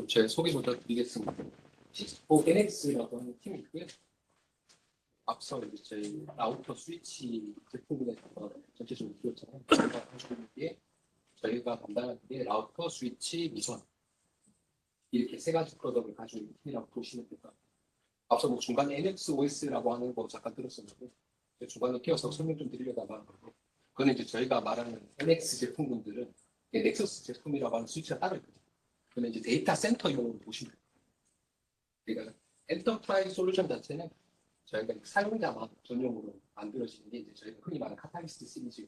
제 소개 먼저 드리겠습니다. 시스코 NX라고 하는 팀이 있고요. 앞서 이제 저희 라우터 스위치 제품에 전체적으로 드렸잖아요. 저희가 가지고 있는 게 저희가 담당하는 게 라우터, 스위치, 무선 이렇게 세 가지 프로덕트를 가지고 있는 팀이라고 보시면 될것 같아요. 앞서 뭐 중간에 NXOS라고 하는 거 잠깐 들었었는데 중간에 끼어서 설명 좀 드리려다가 그거는 이제 저희가 말하는 NX 제품군들은 넥서스 제품이라고 하는 스위치가 따로 있거든요. 그는 이제 데이터 센터용으로 보시면 돼요. 그러니까 엔터프라이즈 솔루션 자체는 저희가 사용자만 전용으로 만들어지는 게 이제 저희가 흔히 말하는 카탈리스트 시리즈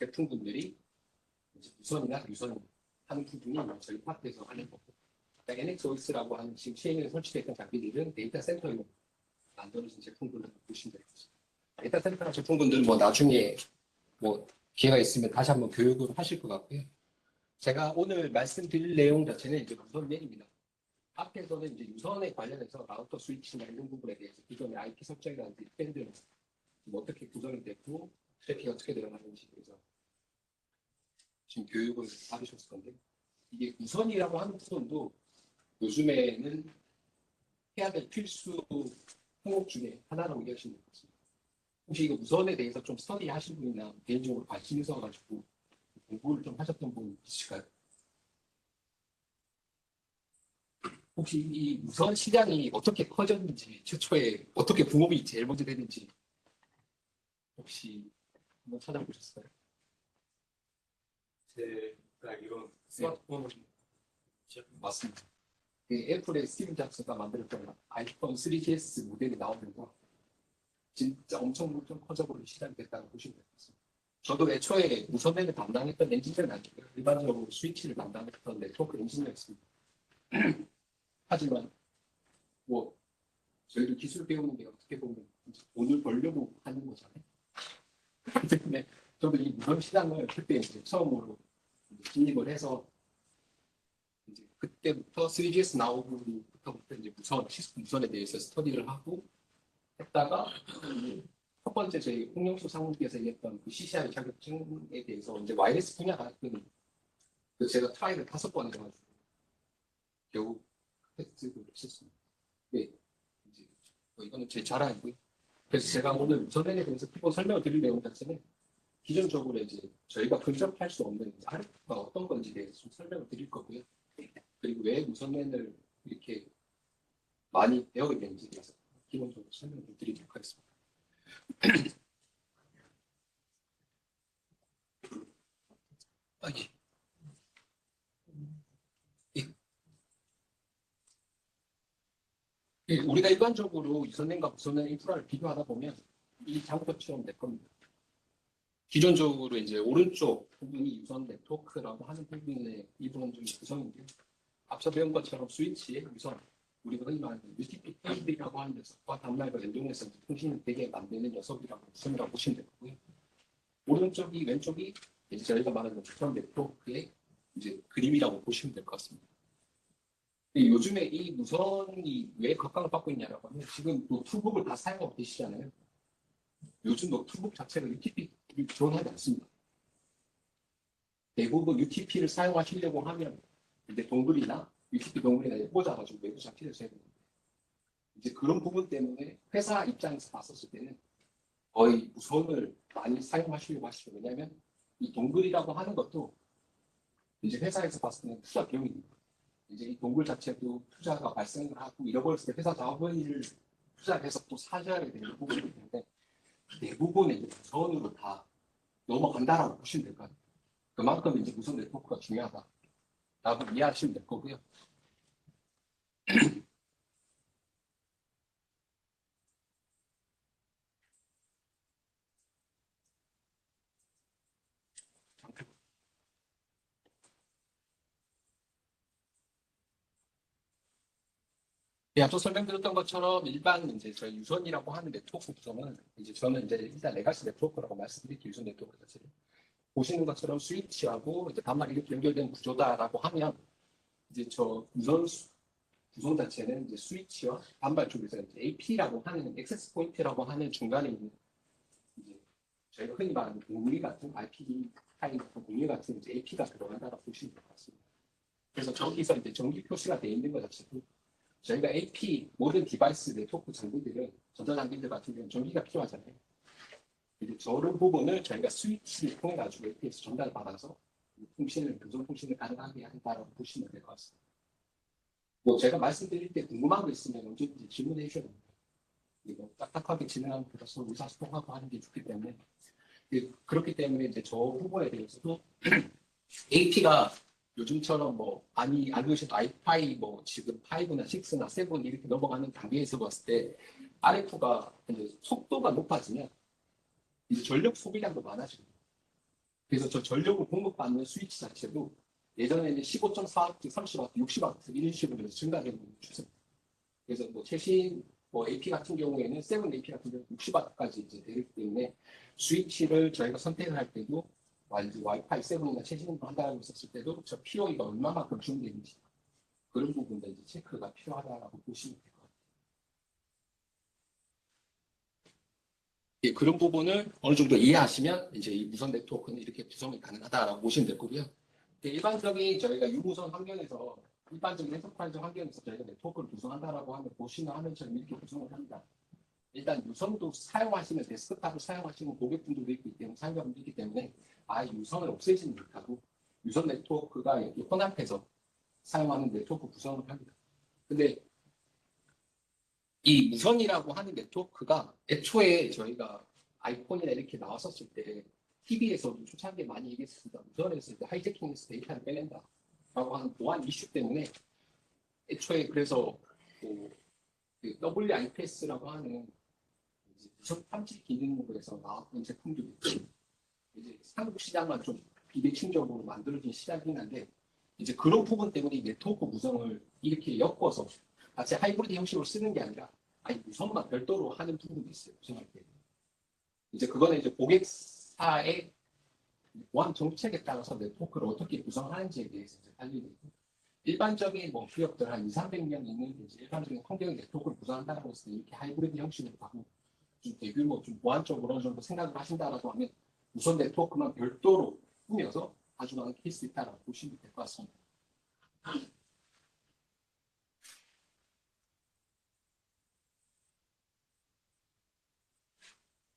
제품군들이 이제 무선이나 유선 하는 부분이 저희 파트에서 하는 거고, NXOS라고 하는 지금 CN에 설치되어 있는 장비들은 데이터 센터용 만들어진 제품군을 보시면 되겠습니다. 데이터 센터 제품군들은 뭐 나중에 뭐 기회가 있으면 다시 한번 교육을 하실 것 같고요. 제가 오늘 말씀드릴 내용 자체는 이제 무선 메인입니다. 앞에서는 이제 유선에 관련해서 라우터 스위치나 이런 부분에 대해서 기존의 IP 설정이라든지 밴드는 어떻게 구성이 됐고 트래픽이 어떻게 들어가는지 대해서 지금 교육을 받으셨을 건데, 이게 무선이라고 하는 부분도 요즘에는 해야 될 필수 항목 중에 하나라고 이해하시면 될 것 같습니다. 혹시 이거 무선에 대해서 좀 스터디 하신 분이나 개인적으로 관심 있어가지고 공부를 좀 하셨던 분 있으실까요? 혹시 이 무선 시장이 어떻게 커졌는지, 최초에 어떻게 붕업이 제일 먼저 되는지 혹시 한번 찾아보셨어요? 제가 이런 스마트폰을 맞습니다. 애플의 스티브 잡스가 만들었던 아이폰 3GS 모델이 나오면서 진짜 엄청 커져버린 시장이 됐다고 보시면 되겠습니다. 저도 애초에 무선을 담당했던 엔지니어는 아니고요. 일반적으로 스위치를 담당했던 네트워크 엔지니어였습니다. 하지만 뭐 저희도 기술 배우는 게 어떻게 보면 돈을 벌려고 하는 거잖아요. 그렇기 때문에 저도 이 무선 시장을 그때 이제 처음으로 진입을 해서 이제 그때부터 3GS 나오고부터 이제 무선에 대해서 스터디를 하고 했다가 첫 번째 저희 홍영수 상무께서 얘기했던 그 CCI 자격증에 대해서 이제 와이어리스 분야가 제가 트라이를 5번 해가지고 겨우 획득을 했었습니다. 네, 이제 이거는 제 자랑이고요. 그래서 제가 오늘 무선에 대해서 기본 설명을 드릴 내용 자체는 기존적으로 이제 저희가 근접할 수 없는 RF가 어떤 건지에 대해서 좀 설명을 드릴 거고요. 그리고 왜 무선랜을 이렇게 많이 배우게 되는지에 대해서 기본적으로 설명을 드리도록 하겠습니다. 우리가 일반적으로 유선랜과 무선랜 인프라를 비교하다 보면 이 장표처럼 될 겁니다. 기존적으로 이제 오른쪽 부분이 유선 네트워크라고 하는 부분의 이 부분은 좀 구성인데요. 앞서 배운 것처럼 스위치의 유선, 우리가 흔히 말하는 UTP 케이블이라고 하는 녀석과 단말과 연동해서 통신을 되게 만드는 녀석이라고 무선이라고 보시면 되고요. 오른쪽이 왼쪽이 이제 저희가 말하는 유선 네트워크의 이제 그림이라고 보시면 될 것 같습니다. 요즘에 이 무선이 왜 각광을 받고 있냐라고 하면 지금 노트북을 다 사용하고 계시잖아요. 요즘 노트북 자체가 UTP를 지원하지 않습니다. 대부분 UTP를 사용하시려고 하면 이제 동글이나 UTP 동글이나 꽂아가지고 외부 장치를 써야 됩니다. 이제 그런 부분 때문에 회사 입장에서 봤었을 때는 거의 무선을 많이 사용하시려고 하시죠. 왜냐하면 이 동글이라고 하는 것도 이제 회사에서 봤을 때는 투자 비용입니다. 이제 이 동굴 자체도 투자가 발생을 하고 잃어버렸을 때 회사 자본을 투자해서 또 사셔야 되는 부분이 있는데 대부분의 무선으로 다 넘어간다라고 보시면 될 것 같아요. 그만큼 이제 무선 네트워크가 중요하다라고 이해하시면 될 거고요. 앞서 설명드렸던 것처럼 일반 이제 저희 유선이라고 하는 네트워크 구성은 이제 저는 이제 일단 레가시 네트워크라고 말씀드릴게요. 유선 네트워크 자체를 보시는 것처럼 스위치하고 이제 단말이 이렇게 연결된 구조다라고 하면 이제 저 유선 구성 자체는 이제 스위치와 단말 쪽에서 이제 AP라고 하는 액세스 포인트라고 하는 중간에 있는 이제 저희가 흔히 말하는 공유리 같은 IP 타입 공유리 같은 이제 AP가 들어간다고 보시면 될 것 같습니다. 그래서 저기서 이제 전기 표시가 되어 있는 것 자체도 저희가 AP 모든 디바이스 네트워크 장비들은 전자장비들 같은 경우는 전기가 필요하잖아요. 이제 저런 부분을 저희가 스위치를 통해 가지고 AP에서 전달을 받아서 교정 통신을 가능하게 한다고 보시면 될 것 같습니다. 뭐 제가 말씀드릴 때 궁금한 거 있으면 언제든지 질문해 주셔도 됩니다. 이거 딱딱하게 진행하는 것으로 의사소통하고 하는 게 좋기 때문에 그렇기 때문에 이제 저 부분에 대해서도 AP가 요즘처럼 뭐 많이 알고 계신 와이파이 뭐 지금 5나 6나 7 이렇게 넘어가는 단계에서 봤을 때 RF가 이제 속도가 높아지면 이제 전력 소비량도 많아집니다. 그래서 저 전력을 공급받는 스위치 자체도 예전에는 15.4W, 30W, 60W 이런 식으로 증가되는 추세입니다. 그래서 뭐 최신 뭐 AP 같은 경우에는 7 AP 같은 경우 60W까지 이제 되기 때문에 스위치를 저희가 선택을 할 때도 와이파이 7이나 최신으로 한다고 했었을 때도 저 POE가 얼마만큼 준비되는지 그런 부분도 이제 체크가 필요하다고 보시면 될 것 같아요. 예, 그런 부분을 어느 정도 이해하시면 이제 이 무선 네트워크는 이렇게 구성이 가능하다라고 보시면 될 거고요. 일반적인 저희가 유무선 환경에서 일반적인 엔터프라이즈 환경에서 저희가 네트워크를 구성한다라고 하면 보시는 화면처럼 이렇게 구성을 합니다. 일단 유선도 사용하시는 데스크탑을 사용하시는 고객분들도 있기 때문에 사용자분도 있기 때문에 유선을 없애지는 못하고 유선 네트워크가 이렇게 혼합해서 사용하는 네트워크 구성을 합니다. 근데 이 무선이라고 하는 네트워크가 애초에 저희가 아이폰이나 이렇게 나왔었을 때 TV에서도 초창기에 많이 얘기했습니다. 무선에서 하이제킹에서 데이터를 빼낸다라고 하는 보안 이슈 때문에 애초에 그래서 뭐 WIPS라고 하는 무선 탐지 기능으로 해서 나왔던 제품들이 이제 한국 시장만 좀 비대칭적으로 만들어진 시장이긴 한데 이제 그런 부분 때문에 이 네트워크 구성을 이렇게 엮어서 마치 하이브리드 형식으로 쓰는 게 아니라 무선만 별도로 하는 부분도 있어요. 구성할 때. 이제 그거는 이제 고객사의 보안 정책에 따라서 네트워크를 어떻게 구성하는지에 대해서 이제 달리고 있고 일반적인 뭐 기업들 한 2, 300명 있는 이제 일반적인 환경 네트워크를 구성한다고 해서 이렇게 하이브리드 형식으로 가고 좀 대규모 좀 보안적으로 어느 정도 생각을 하신다라고 하면 무선 네트워크만 별도로 꾸며서 가져가는 케이스 있다라고 보시면 될 것 같습니다.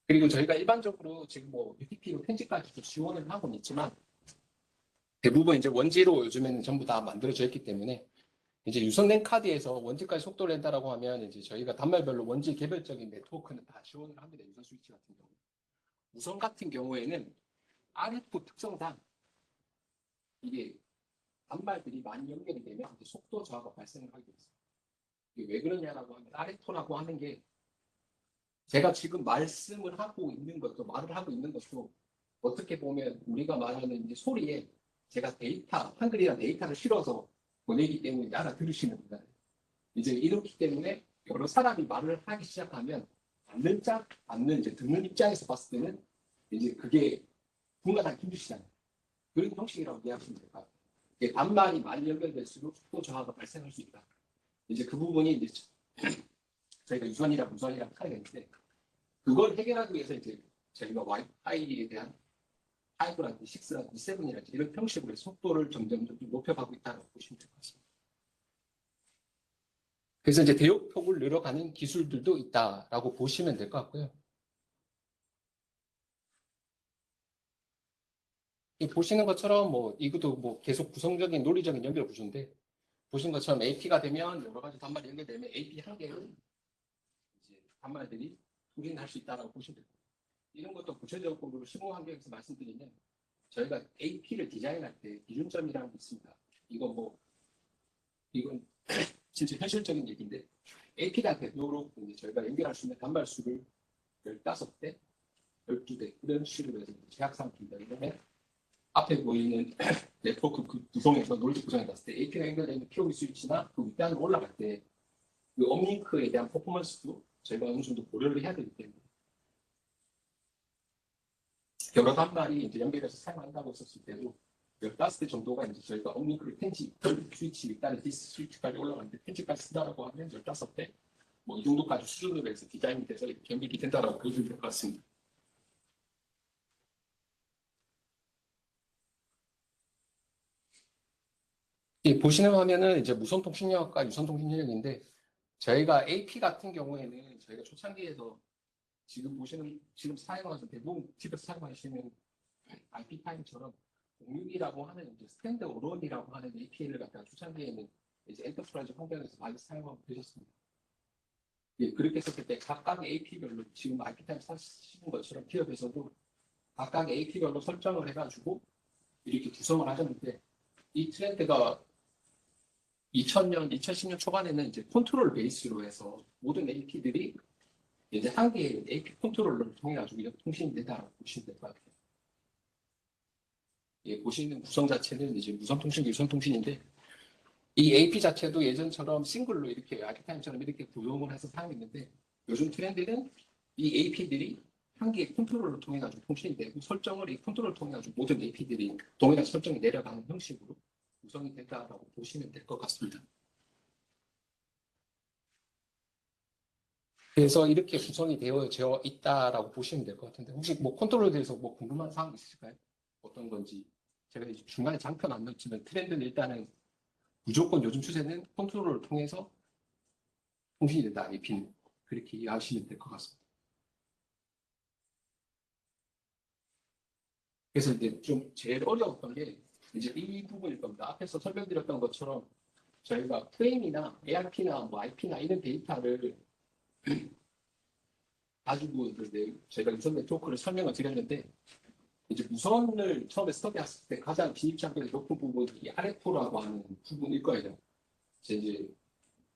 그리고 저희가 일반적으로 지금 뭐 UTP로 편집까지도 지원을 하고는 있지만 대부분 이제 원지로 요즘에는 전부 다 만들어져 있기 때문에 이제 유선랜 카드에서 원지까지 속도를 낸다라고 하면 이제 저희가 단말별로 원지 개별적인 네트워크는 다 지원을 합니다. 유선 스위치 같은 경우. 무선 같은 경우에는 RF 특성상 이게 단말들이 많이 연결이 되면 이제 속도 저하가 발생을 하게 됐어요. 이게 왜 그러냐라고 하면 RF라고 하는 게 제가 지금 말씀을 하고 있는 것도 말을 하고 있는 것도 어떻게 보면 우리가 말하는 이제 소리에 제가 데이터 한글이랑 데이터를 실어서 보내기 때문에 알아들으시는 거예요. 이제 이렇기 때문에 여러 사람이 말을 하기 시작하면 맞는 이제 듣는 입장에서 봤을 때는 이제 그게 분간하기 힘드시잖아요. 그런 형식이라고 이해하시면 될 것 같아요. 이게 반말이 많이 연결될수록 속도 저하가 발생할 수 있다. 이제 그 부분이 이제 저희가 유선이랑 무선이랑 차이가 있는데 그걸 해결하기 위해서 이제 저희가 와이파이에 대한 5라든지 6라든지 7이라든지 이런 형식으로 속도를 점점 높여가고 있다고 보시면 될 것 같습니다. 그래서 이제 대역폭을 늘어가는 기술들도 있다라고 보시면 될 것 같고요. 보시는 것처럼 뭐 이것도 뭐 계속 구성적인 논리적인 연결 구조인데 보신 것처럼 AP가 되면 여러 가지 단말이 연결되면 AP 한 개는 이제 단말들이 통신할 수 있다라고 보시면 됩니다. 이런 것도 구체적으로 실무 환경에서 말씀드리면 저희가 AP를 디자인할 때 기준점이라는 게 있습니다. 이건 진짜 현실적인 얘기인데 AP가 되도록 저희가 연결할 수 있는 단말 수를 15대, 12대 이런 식으로 해서 제약 삼습니다. 이번에 앞에 보이는 네트워크 구성에서 노이즈 구성에 봤을 때 AP가 연결되는 POE 스위치나 그 윗단으로 올라갈 때 그 업링크에 대한 퍼포먼스도 저희가 어느 정도 고려를 해야 되기 때문에 여러 단말이 이제 연결해서 사용한다고 했었을 때도 15대 정도가 이제 저희가 업링크를 펜치 스위치 윗단에 디스 스위치까지 올라가는데 펜치까지 쓴다라고 하면 15대 뭐 이 정도까지 수준으로 해서 디자인이 돼서 연결이 된다라고 보시면 될 것 같습니다. 이 보시는 화면은 이제 무선통신력과 유선통신력인데 저희가 AP 같은 경우에는 저희가 초창기에서 지금 사용하는 대부분 집에서 사용하시는 IP 타임처럼 06이라고 하는 이제 스탠드 어론이라고 하는 AP를 갖다가 초창기에는 이제 엔터프라이즈 환경에서 많이 사용하고 계셨습니다. 예, 그렇게 했을 때 각각의 AP별로 지금 IP 타임 사시는 것처럼 기업에서도 각각의 AP별로 설정을 해가지고 이렇게 구성을 하셨는데 이 트렌드가 2000년, 2010년 초반에는 이제 컨트롤 베이스로 해서 모든 AP들이 이제 한 개의 AP 컨트롤러를 통해 가지고 통신이 된다고 보시면 될 것 같아요. 예, 보시는 구성 자체는 이제 무선통신, 유선통신인데 이 AP 자체도 예전처럼 싱글로 이렇게 아키타임처럼 이렇게 구성을 해서 사용했는데 요즘 트렌드는 이 AP들이 한 개의 컨트롤러를 통해 가지고 통신이 되고 설정을 이 컨트롤을 통해 가지고 모든 AP들이 동일한 설정이 내려가는 형식으로 구성이 된다고 보시면 될 것 같습니다. 그래서 이렇게 구성이 되어 있다라고 보시면 될 것 같은데 혹시 뭐 컨트롤에 대해서 뭐 궁금한 사항 있으실까요? 어떤 건지 제가 이제 중간에 장편 안 넣지만 트렌드는 일단은 무조건 요즘 추세는 컨트롤을 통해서 통신이 된다 AP는 그렇게 이해하시면 될 것 같습니다. 그래서 이제 좀 제일 어려웠던 게 이제 이 부분일 겁니다. 앞에서 설명드렸던 것처럼 저희가 프레임이나 ARP나 뭐 IP나 이런 데이터를 가지고 이제 저희가 유선 네트워크를 설명을 드렸는데 이제 무선을 처음에 스터디했을 때 가장 진입장벽이 높은 부분이 이 RF라고 하는 부분일 거예요. 이제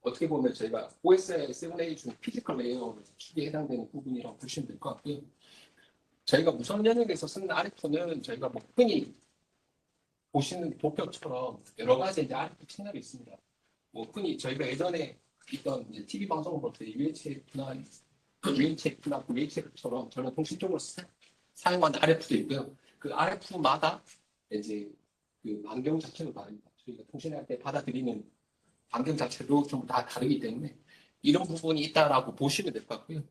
어떻게 보면 저희가 OSI 7A 중 피지컬 레이어 축에 해당되는 부분이라고 보시면 될 것 같고요. 저희가 무선 영역에서 쓰는 RF는 저희가 뭐 흔히 보시는 도표처럼 여러 가지 이제 RF 채널이 있습니다. 뭐 흔히 저희가 예전에 있던 TV 방송을 볼 때 UHF나 VHF처럼 저는 통신 쪽으로 사용하는 RF도 있고요. 그 RF마다 이제 그 반경 자체도 다릅니다. 저희가 통신할 때 받아들이는 반경 자체도 좀 다 다르기 때문에 이런 부분이 있다라고 보시면 될 것 같고요.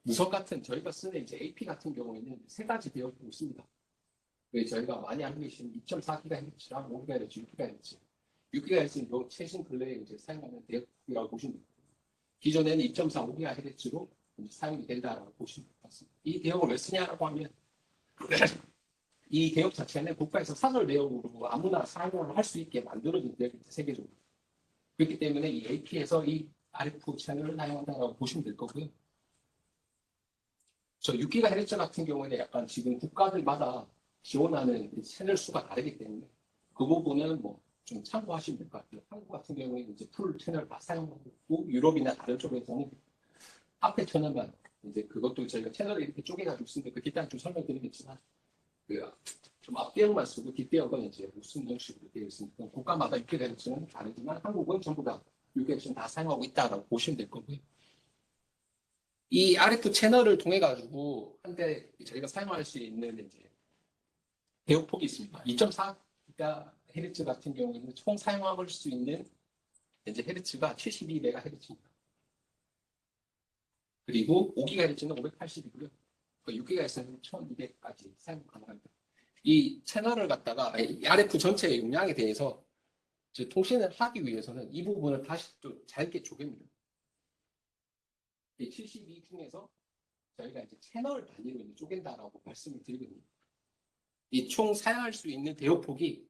무선 같은 저희가 쓰는 이제 AP 같은 경우에는 세 가지 배열이 있습니다. 저희가 많이 알고 계시는 2.4GHz랑 5GHz, 6GHz. 6GHz는 요 최신 근래에 이제 사용하는 대역이라고 보시면 됩니다. 기존에는 2.4, 5GHz로 사용이 된다라고 보시면 될 것 같습니다. 이 대역을 왜 쓰냐라고 하면 이 대역 자체는 국가에서 사설 대역으로 아무나 사용을 할 수 있게 만들어진 대역입니다. 세계적으로. 그렇기 때문에 이 AP에서 이 RF 채널을 사용한다고 보시면 될 거고요. 저 6GHz 같은 경우에는 약간 지금 국가들마다 지원하는 채널 수가 다르기 때문에 그 부분은 뭐 좀 참고하시면 될 것 같아요. 한국 같은 경우에는 이제 풀 채널 다 사용하고 있고 유럽이나 다른 쪽에서는 앞에 채널만 이제 그것도 저희가 채널을 이렇게 쪼개가지고 쓰는데 그 뒷단은 좀 설명드리겠지만 좀 앞대역만 쓰고 뒷대역은 이제 무슨 형식으로 되어 있으니까 국가마다 6GHz는 다르지만 한국은 전부 다 6GHz는 다 사용하고 있다라고 보시면 될 거고요. 이 RF 채널을 통해 가지고 한대 저희가 사용할 수 있는 이제 대역폭이 있습니다. 2.4GHz 같은 경우에는 총 사용할 수 있는 이제 헤르츠가 72MHz입니다. 그리고 5GHz는 580이고요. 6GHz는 1200까지 사용 가능합니다. 이 채널을 갖다가 이 RF 전체의 용량에 대해서 통신을 하기 위해서는 이 부분을 다시 또 잘게 쪼갭니다. 이 72 중에서 저희가 이제 채널 단위로 이제 쪼갠다라고 말씀을 드리거든요. 이 총 사용할 수 있는 대역폭이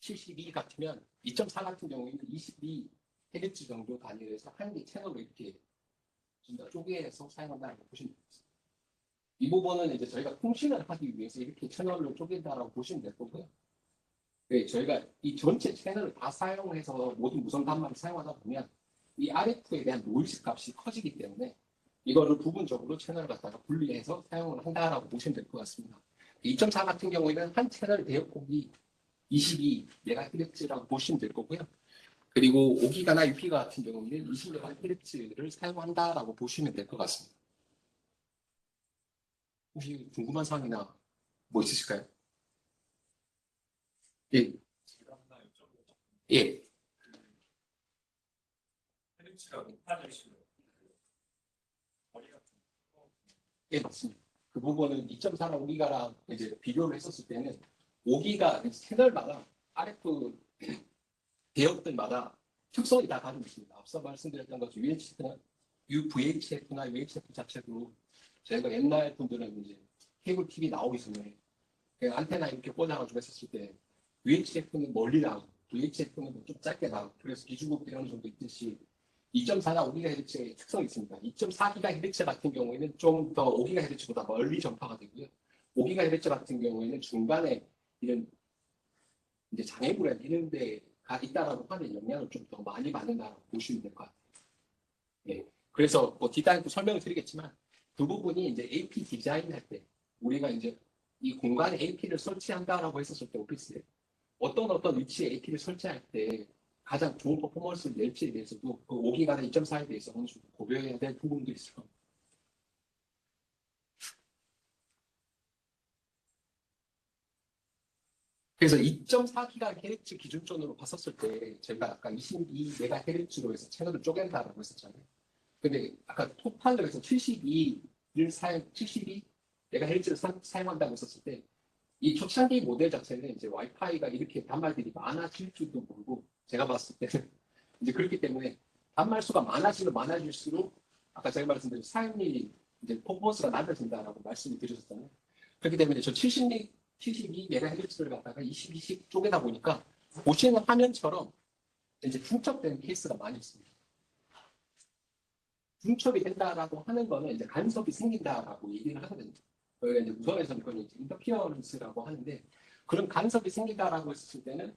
72 같으면 2.4 같은 경우에는 22Hz 정도 단위로 해서 한 개 채널로 이렇게 쪼개서 사용한다고 보시면 됩니다. 이 부분은 이제 저희가 통신을 하기 위해서 이렇게 채널로 쪼갠다라고 보시면 될 거고요. 네, 저희가 이 전체 채널을 다 사용해서 모든 무선 단말을 사용하다 보면 이 RF에 대한 노이즈 값이 커지기 때문에 이거를 부분적으로 채널을 갖다가 분리해서 사용을 한다라고 보시면 될 것 같습니다. 2.4 같은 경우에는 한 채널 대역폭이 22MHz라고 보시면 될 거고요. 그리고 5기가나 6기가 같은 경우는 20MHz를 사용한다라고 보시면 될 것 같습니다. 혹시 궁금한 사항이나 뭐 있으실까요? 예. 예. 예, 맞습니다. 그 부분은 2.4랑 5기가랑 이제 비교를 했었을 때는 5기가 채널마다 RF 대역들마다 특성이 다 가지고 있습니다. 앞서 말씀드렸던 것처럼 VHF나 UHF 자체도 저희가 옛날 분들은 이제 케이블 TV 나오기 전에 그냥 안테나 이렇게 꽂아가지고 했었을 때 UHF는 멀리 나오고 VHF는 좀 짧게 나오고 그래서 기준국들이 어느 정도 있듯이 2.4나 5GHz의 특성이 있습니다. 2.4GHz 같은 경우에는 좀 더 5GHz보다 멀리 전파가 되고요. 5GHz 같은 경우에는 중간에 이런 이제 장애물이나 이런 데가 있다라고 하는 영향을 좀 더 많이 받는다고 보시면 될 것 같아요. 예. 그래서 뭐 뒤따라 또 설명을 드리겠지만 그 부분이 이제 AP 디자인 할 때 우리가 이제 이 공간에 AP를 설치한다라고 했었을 때 오피스에 어떤 위치에 AP를 설치할 때 가장 좋은 퍼포먼스를 낼지에 대해서도 그 5기가나 2.4에 대해서 어느 정도 고려해야 될 부분도 있어요. 그래서 2.4GHz 기준점으로 봤었을 때 제가 아까 22MHz로 해서 채널을 쪼갠다라고 했었잖아요. 근데 아까 토탈로 해서 72MHz를 사용한다고 했었을 때 이 초창기 모델 자체는 이제 와이파이가 이렇게 단말들이 많아질 줄도 모르고 제가 봤을 때는 이제 그렇기 때문에 단말수가 많아질수록 아까 제가 말씀드린 사용률이 이제 퍼포먼스가 낮아진다라고 말씀을 드렸었잖아요. 그렇기 때문에 저 72MHz를 갖다가 20 쪼개다 보니까 보시는 화면처럼 이제 중첩되는 케이스가 많이 있습니다. 중첩이 된다라고 하는 거는 이제 간섭이 생긴다라고 얘기를 하거든요. 저희가 이제 무선에서는 그걸 이제 인터피어런스라고 하는데 그런 간섭이 생긴다라고 했을 때는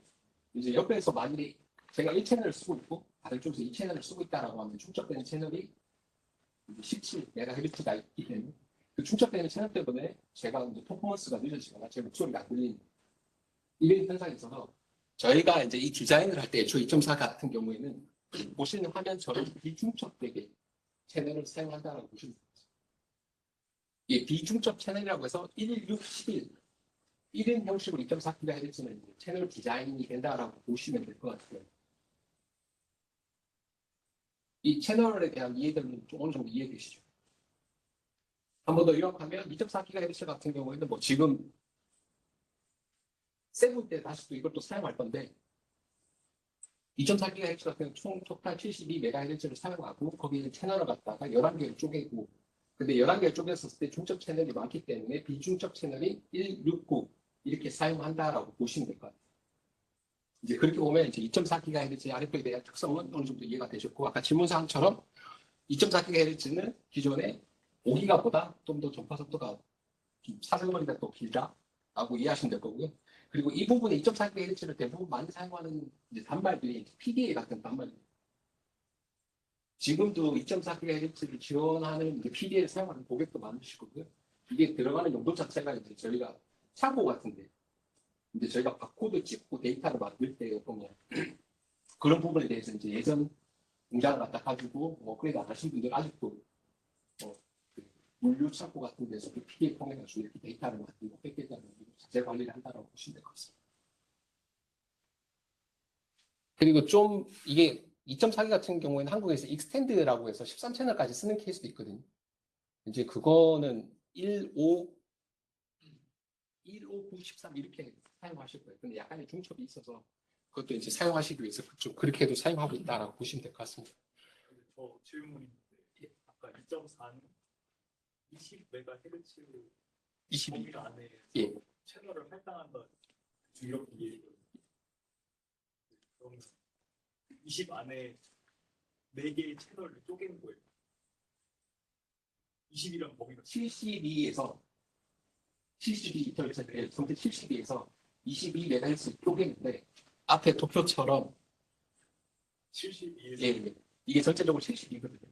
이제 옆에서 만일에 제가 1채널을 쓰고 있고 다른 쪽에서 2채널을 쓰고 있다라고 하면 중첩되는 채널이 17MHz가 있기 때문에 그 중첩되는 채널 때문에 제가 이제 퍼포먼스가 늦어지거나 제 목소리가 안 들리는 이런 현상이 있어서 저희가 이제 이 디자인을 할 때 애초 2.4 같은 경우에는 보시는 화면처럼 비중첩되게 채널을 사용한다라고 보시면 됩니다. 이 비중첩 채널이라고 해서 1, 6, 11 1인 형식으로 2.4GHz는 채널 디자인이 된다라고 보시면 될 것 같아요. 이 채널에 대한 이해들은 좀 어느 정도 이해되시죠? 한 번 더 요약하면 2.4GHz 같은 경우에는 뭐 지금 세븐 때 다시 또 이것도 사용할 건데 2.4GHz 같은 경우 총 토탈 72MHz를 사용하고 거기에 채널을 갖다가 11개를 쪼개고 근데 11개를 쪼갰을 때 중첩 채널이 많기 때문에 비중첩 채널이 1, 6, 9 이렇게 사용한다라고 보시면 될 것 같아요. 이제 그렇게 보면 이제 2.4GHz RF에 대한 특성은 어느 정도 이해가 되셨고 아까 질문사항처럼 2.4GHz는 기존의 5기가보다 좀 더 전파 속도가 사정거리가 또 길다라고 이해하시면 될 거고요. 그리고 이 부분에 2.4GHz를 대부분 많이 사용하는 이제 단말들이 PDA 같은 단말입니다. 지금도 2.4GHz를 지원하는 PDA를 사용하는 고객도 많으실 거고요. 이게 들어가는 용도 자체가 이제 저희가 창고 같은데, 이제 저희가 바코드 찍고 데이터를 만들 때 보면 그런 부분에 대해서 이제 예전 공장을 갖다 가지고 업그레이드 안 하신 분들 아직도 그 물류 창고 같은 데서 그 PDA 통해서 이렇게 데이터를 만들고 패키지를 만들고 자재 관리를 한다고 보시면 될 것 같습니다. 그리고 좀 이게 2.4기 같은 경우에는 한국에서 익스텐드라고 해서 13채널까지 쓰는 케이스도 있거든요. 이제 그거는 1, 5, 9, 13 이렇게 사용하실 거예요. 근데 약간의 중첩이 있어서 그것도 이제 사용하시기 위해서 좀 그렇게 해도 사용하고 있다라고 보시면 될 것 같습니다. 저 질문인데 아까 2.4는 20MHz 22. 범위 안에 예. 채널을 할당한다 이렇게 이해해요. 그럼 20 안에 4개의 채널을 쪼개는 거예요. 20이란 범위가 72에서 72에서 22MHz 쪼개는데 앞에 도표처럼 72에서 예, 이게 전체적으로 72거든요.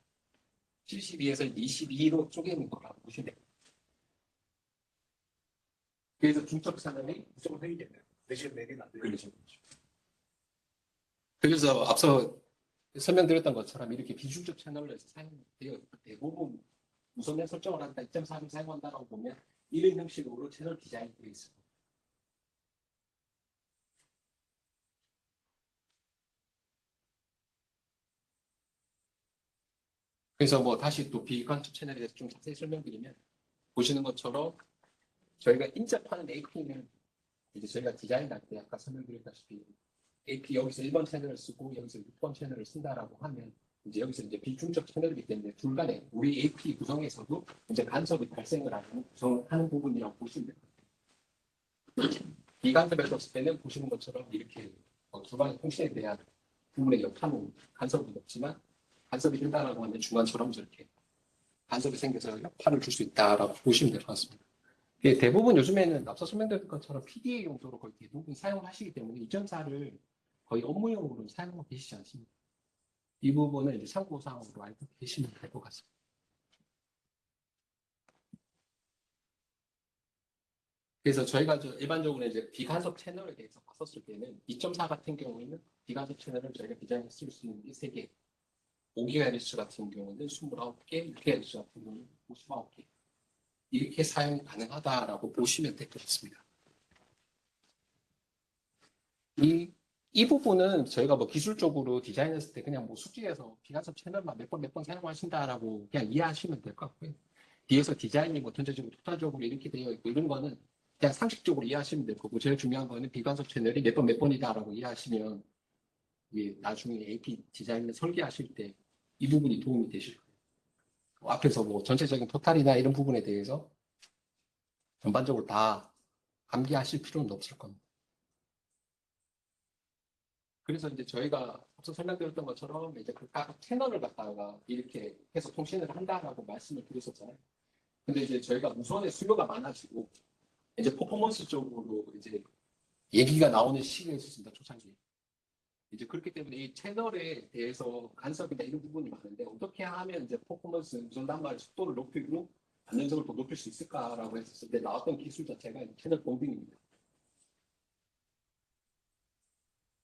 72에서 22로 쪼개는 거라고 보시면 돼요. 그래서 중첩 산업이 무조건 회의겠네요. 4개는 안 돼요. 그렇죠. 그래서 앞서 설명드렸던 것처럼 이렇게 비중적 채널에서 사용되어 대부분 무선에 설정을 한다 2.4를 사용한다라고 보면 이런 형식으로 채널 디자인이 되어 있습니다. 그래서 뭐 다시 또 비관측 채널에 대해서 좀 자세히 설명드리면 보시는 것처럼 저희가 인접하는 AP는 이제 저희가 디자인할 때 아까 설명드렸다시피 AP 여기서 1번 채널을 쓰고 여기서 6번 채널을 쓴다라고 하면 이제 여기서 이제 비중적 채널이기 때문에 둘 간에 우리 AP 구성에서도 이제 간섭이 발생을 하는 구성하는 부분이라고 보시면 됩니다. 비간섭에 썼을 때는 보시는 것처럼 이렇게 주간 통신에 대한 부분의 역할은 간섭이 없지만 간섭이 된다라고 하면 중간처럼 저렇게 간섭이 생겨서 역할을 줄 수 있다라고 보시면 될 것 같습니다. 예, 대부분 요즘에는 앞서 설명드린 것처럼 PDA 용도로 거의 대부분 사용하시기 때문에 2.4를 거의 업무용으로 사용하고 계시지 않습니다. 이 부분은 이제 참고사항으로 알고 계시면 될 것 같습니다. 그래서 저희가 일반적으로 이제 비간섭 채널에 대해서 봤었을 때는 2.4 같은 경우에는 비간섭 채널을 저희가 디자인해 쓸 수 있는 게 3개, 5GHz 같은 경우는 29개, 6GHz 같은 경우는 59개. 이렇게 사용이 가능하다라고 보시면 될 것 같습니다. 이 부분은 저희가 뭐 기술적으로 디자인했을 때 그냥 뭐 수지에서 비간섭 채널만 몇 번 사용하신다라고 그냥 이해하시면 될 것 같고요. 뒤에서 디자인이 뭐 전체적으로 토탈적으로 이렇게 되어 있고 이런 거는 그냥 상식적으로 이해하시면 될 거고 제일 중요한 거는 비간섭 채널이 몇 번이다라고 이해하시면 나중에 AP 디자인을 설계하실 때 이 부분이 도움이 되실 거예요. 앞에서 뭐 전체적인 토탈이나 이런 부분에 대해서 전반적으로 다 암기하실 필요는 없을 겁니다. 그래서 이제 저희가 앞서 설명드렸던 것처럼 이제 각 채널을 갖다가 이렇게 해서 통신을 한다라고 말씀을 드렸었잖아요. 근데 이제 저희가 무선의 수요가 많아지고 이제 퍼포먼스 쪽으로 이제 얘기가 나오는 시기가 있었습니다. 초창기에. 이제 그렇기 때문에 이 채널에 대해서 간섭이나 이런 부분이 많은데 어떻게 하면 이제 퍼포먼스, 무선 단말 속도를 높이고 안정성을 더 높일 수 있을까라고 했었을 때 나왔던 기술 자체가 채널 본딩입니다.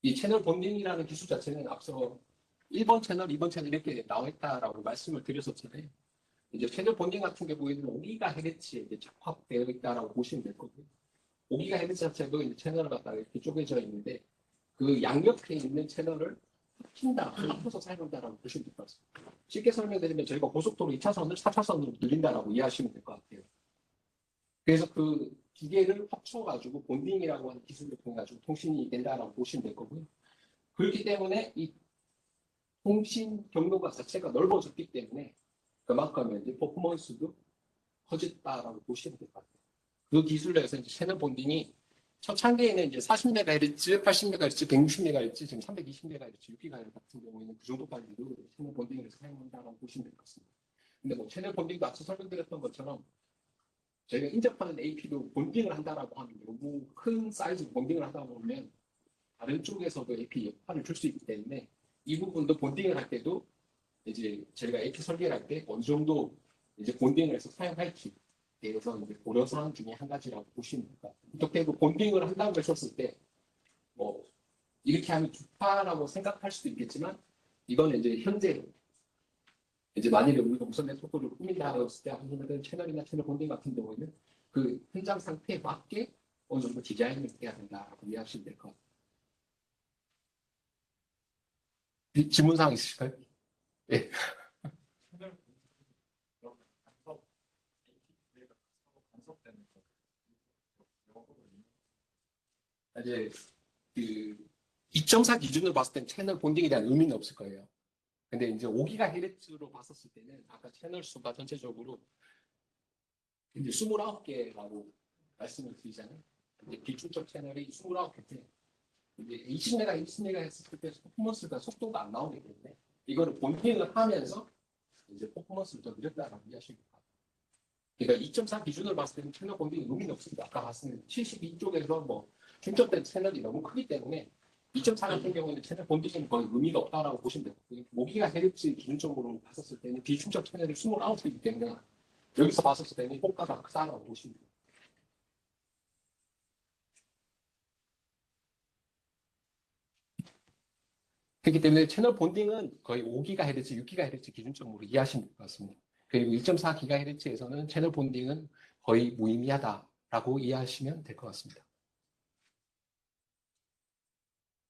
이 채널 본딩이라는 기술 자체는 앞서 1번 채널, 2번 채널 이렇게 나와 있다라고 말씀을 드렸었잖아요. 이제 채널 본딩 같은 경우에는 5GHz에 이제 적합되어 있다라고 보시면 될 거고요. 5GHz 자체도 이제 채널을 갖다가 이렇게 쪼개져 있는데 그 양옆에 있는 채널을 합친다, 합쳐서 사용한다라고 보시면 될 것 같습니다. 쉽게 설명드리면 저희가 고속도로 2차선을 4차선으로 늘린다라고 이해하시면 될 것 같아요. 그래서 그 기계를 합쳐가지고 본딩이라고 하는 기술을 통해 가지고 통신이 된다라고 보시면 될 거고요. 그렇기 때문에 이 통신 경로가 자체가 넓어졌기 때문에 그만큼 이제 퍼포먼스도 커졌다라고 보시면 될 것 같아요. 그 기술로 해서 이제 채널 본딩이 초창기에는 이제 40MHz, 80MHz, 160MHz, 지금 320MHz, 6GHz 같은 경우에는 그 정도까지도 채널 본딩을 사용한다고 보시면 될 것 같습니다. 근데 뭐 채널 본딩도 앞서 설명드렸던 것처럼 저희가 인접하는 AP도 본딩을 한다라고 하면 너무 큰 사이즈 본딩을 하다 보면 다른 쪽에서도 AP 역할을 줄 수 있기 때문에 이 부분도 본딩을 할 때도 이제 저희가 AP 설계를 할 때 어느 정도 이제 본딩을 해서 사용할지 대해서 이제 고려사항 중에 한 가지라고 보시면 됩니다. 어떻게 본딩을 한다고 했었을 때 뭐 이렇게 하면 좋다라고 생각할 수도 있겠지만 이거는 이제 현재 이제 만일에 우리가 무선 네트워크를 꾸민다고 했을 때 하는 채널이나 채널 본딩 같은 경우에는 그 현장 상태에 맞게 어느 정도 디자인을 해야 된다라고 이해하시면 될 것 같아요. 질문사항 있으실까요? 예. 이제 그 2.4 기준으로 봤을 땐 채널 본딩에 대한 의미는 없을 거예요. 근데 이제 5GHz로 봤었을 때는 아까 채널 수가 전체적으로 이제 29개라고 말씀을 드리잖아요. 이제 비축적 채널이 29개인데 이제 20메가, 20메가 했을 때 퍼포먼스가 속도가 안 나오기 때문에 이거를 본딩을 하면서 이제 퍼포먼스를 더 늘렸다라고 이해하시면 됩니다. 그러니까 2.4 기준으로 봤을 때는 채널 본딩이 의미는 없습니다. 아까 봤을 때 72쪽에서 뭐 중점된 채널이 너무 크기 때문에 2.4 같은 경우에는 채널 본딩은 거의 의미가 없다라고 보시면 됩니다. 5GHz 기준적으로 봤었을 때는 비중적 채널이 29개이기 때문에 여기서 봤었을 때는 효과가 크다라고 보시면 됩니다. 그렇기 때문에 채널 본딩은 거의 5GHz, 6GHz 기준점으로 이해하시면 될 것 같습니다. 그리고 1.4GHz에서는 채널 본딩은 거의 무의미하다라고 이해하시면 될 것 같습니다.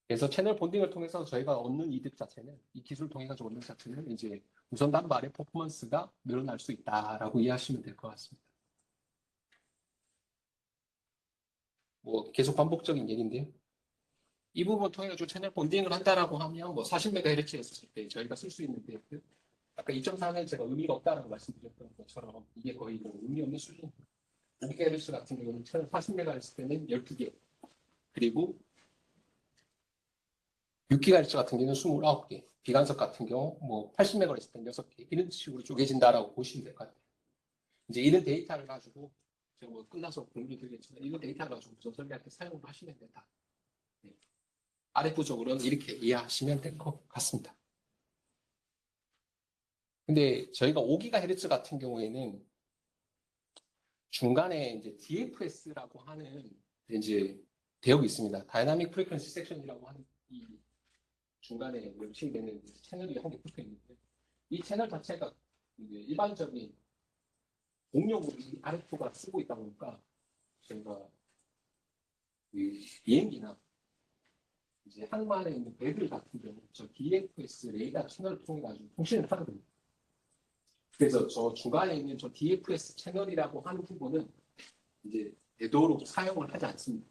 그래서 채널 본딩을 통해서 저희가 얻는 이득 자체는 이 기술을 통해 가지고 얻는 자체는 이제 무선 단말의 퍼포먼스가 늘어날 수 있다라고 이해하시면 될 것 같습니다. 뭐 계속 반복적인 얘기인데요. 이 부분 통해 가지고 채널 본딩을 한다라고 하면 뭐 40MHz였을 때 저희가 쓸 수 있는 데이트 아까 2.4는 제가 의미가 없다라고 말씀드렸던 것처럼 이게 거의 뭐 의미 없는 수준. 5GHz 같은 경우는 채널 40MHz 때는 12개 그리고 6GHz 같은 경우는 29개 비간섭 같은 경우 뭐 80MHz 때는 6개 이런 식으로 쪼개진다라고 보시면 될 것 같아요. 이제 이런 데이터를 가지고 제가 뭐 끝나서 공유 드리겠지만 이런 데이터를 가지고 전설할 때 사용을 하시면 된다. 네. 아래부적으로는 이렇게 이해하시면 될 것 같습니다. 근데 저희가 5GHz 같은 경우에는 중간에 이제 DFS라고 하는 이제 대역이 있습니다. 다이나믹 프리퀀시 섹션이라고 하는 이 중간에 명칭이 되는 채널이 한 개 붙어 있는데 이 채널 자체가 이제 일반적인 공용으로 이 RF가 쓰고 있다 보니까 저희가 비행기나 이제 항만에 있는 배들 같은 경우 저 DFS 레이더 채널을 통해 가지고 통신을 하거든요. 그래서 저 중간에 있는 저 DFS 채널이라고 하는 부분은 이제 되도록 사용을 하지 않습니다.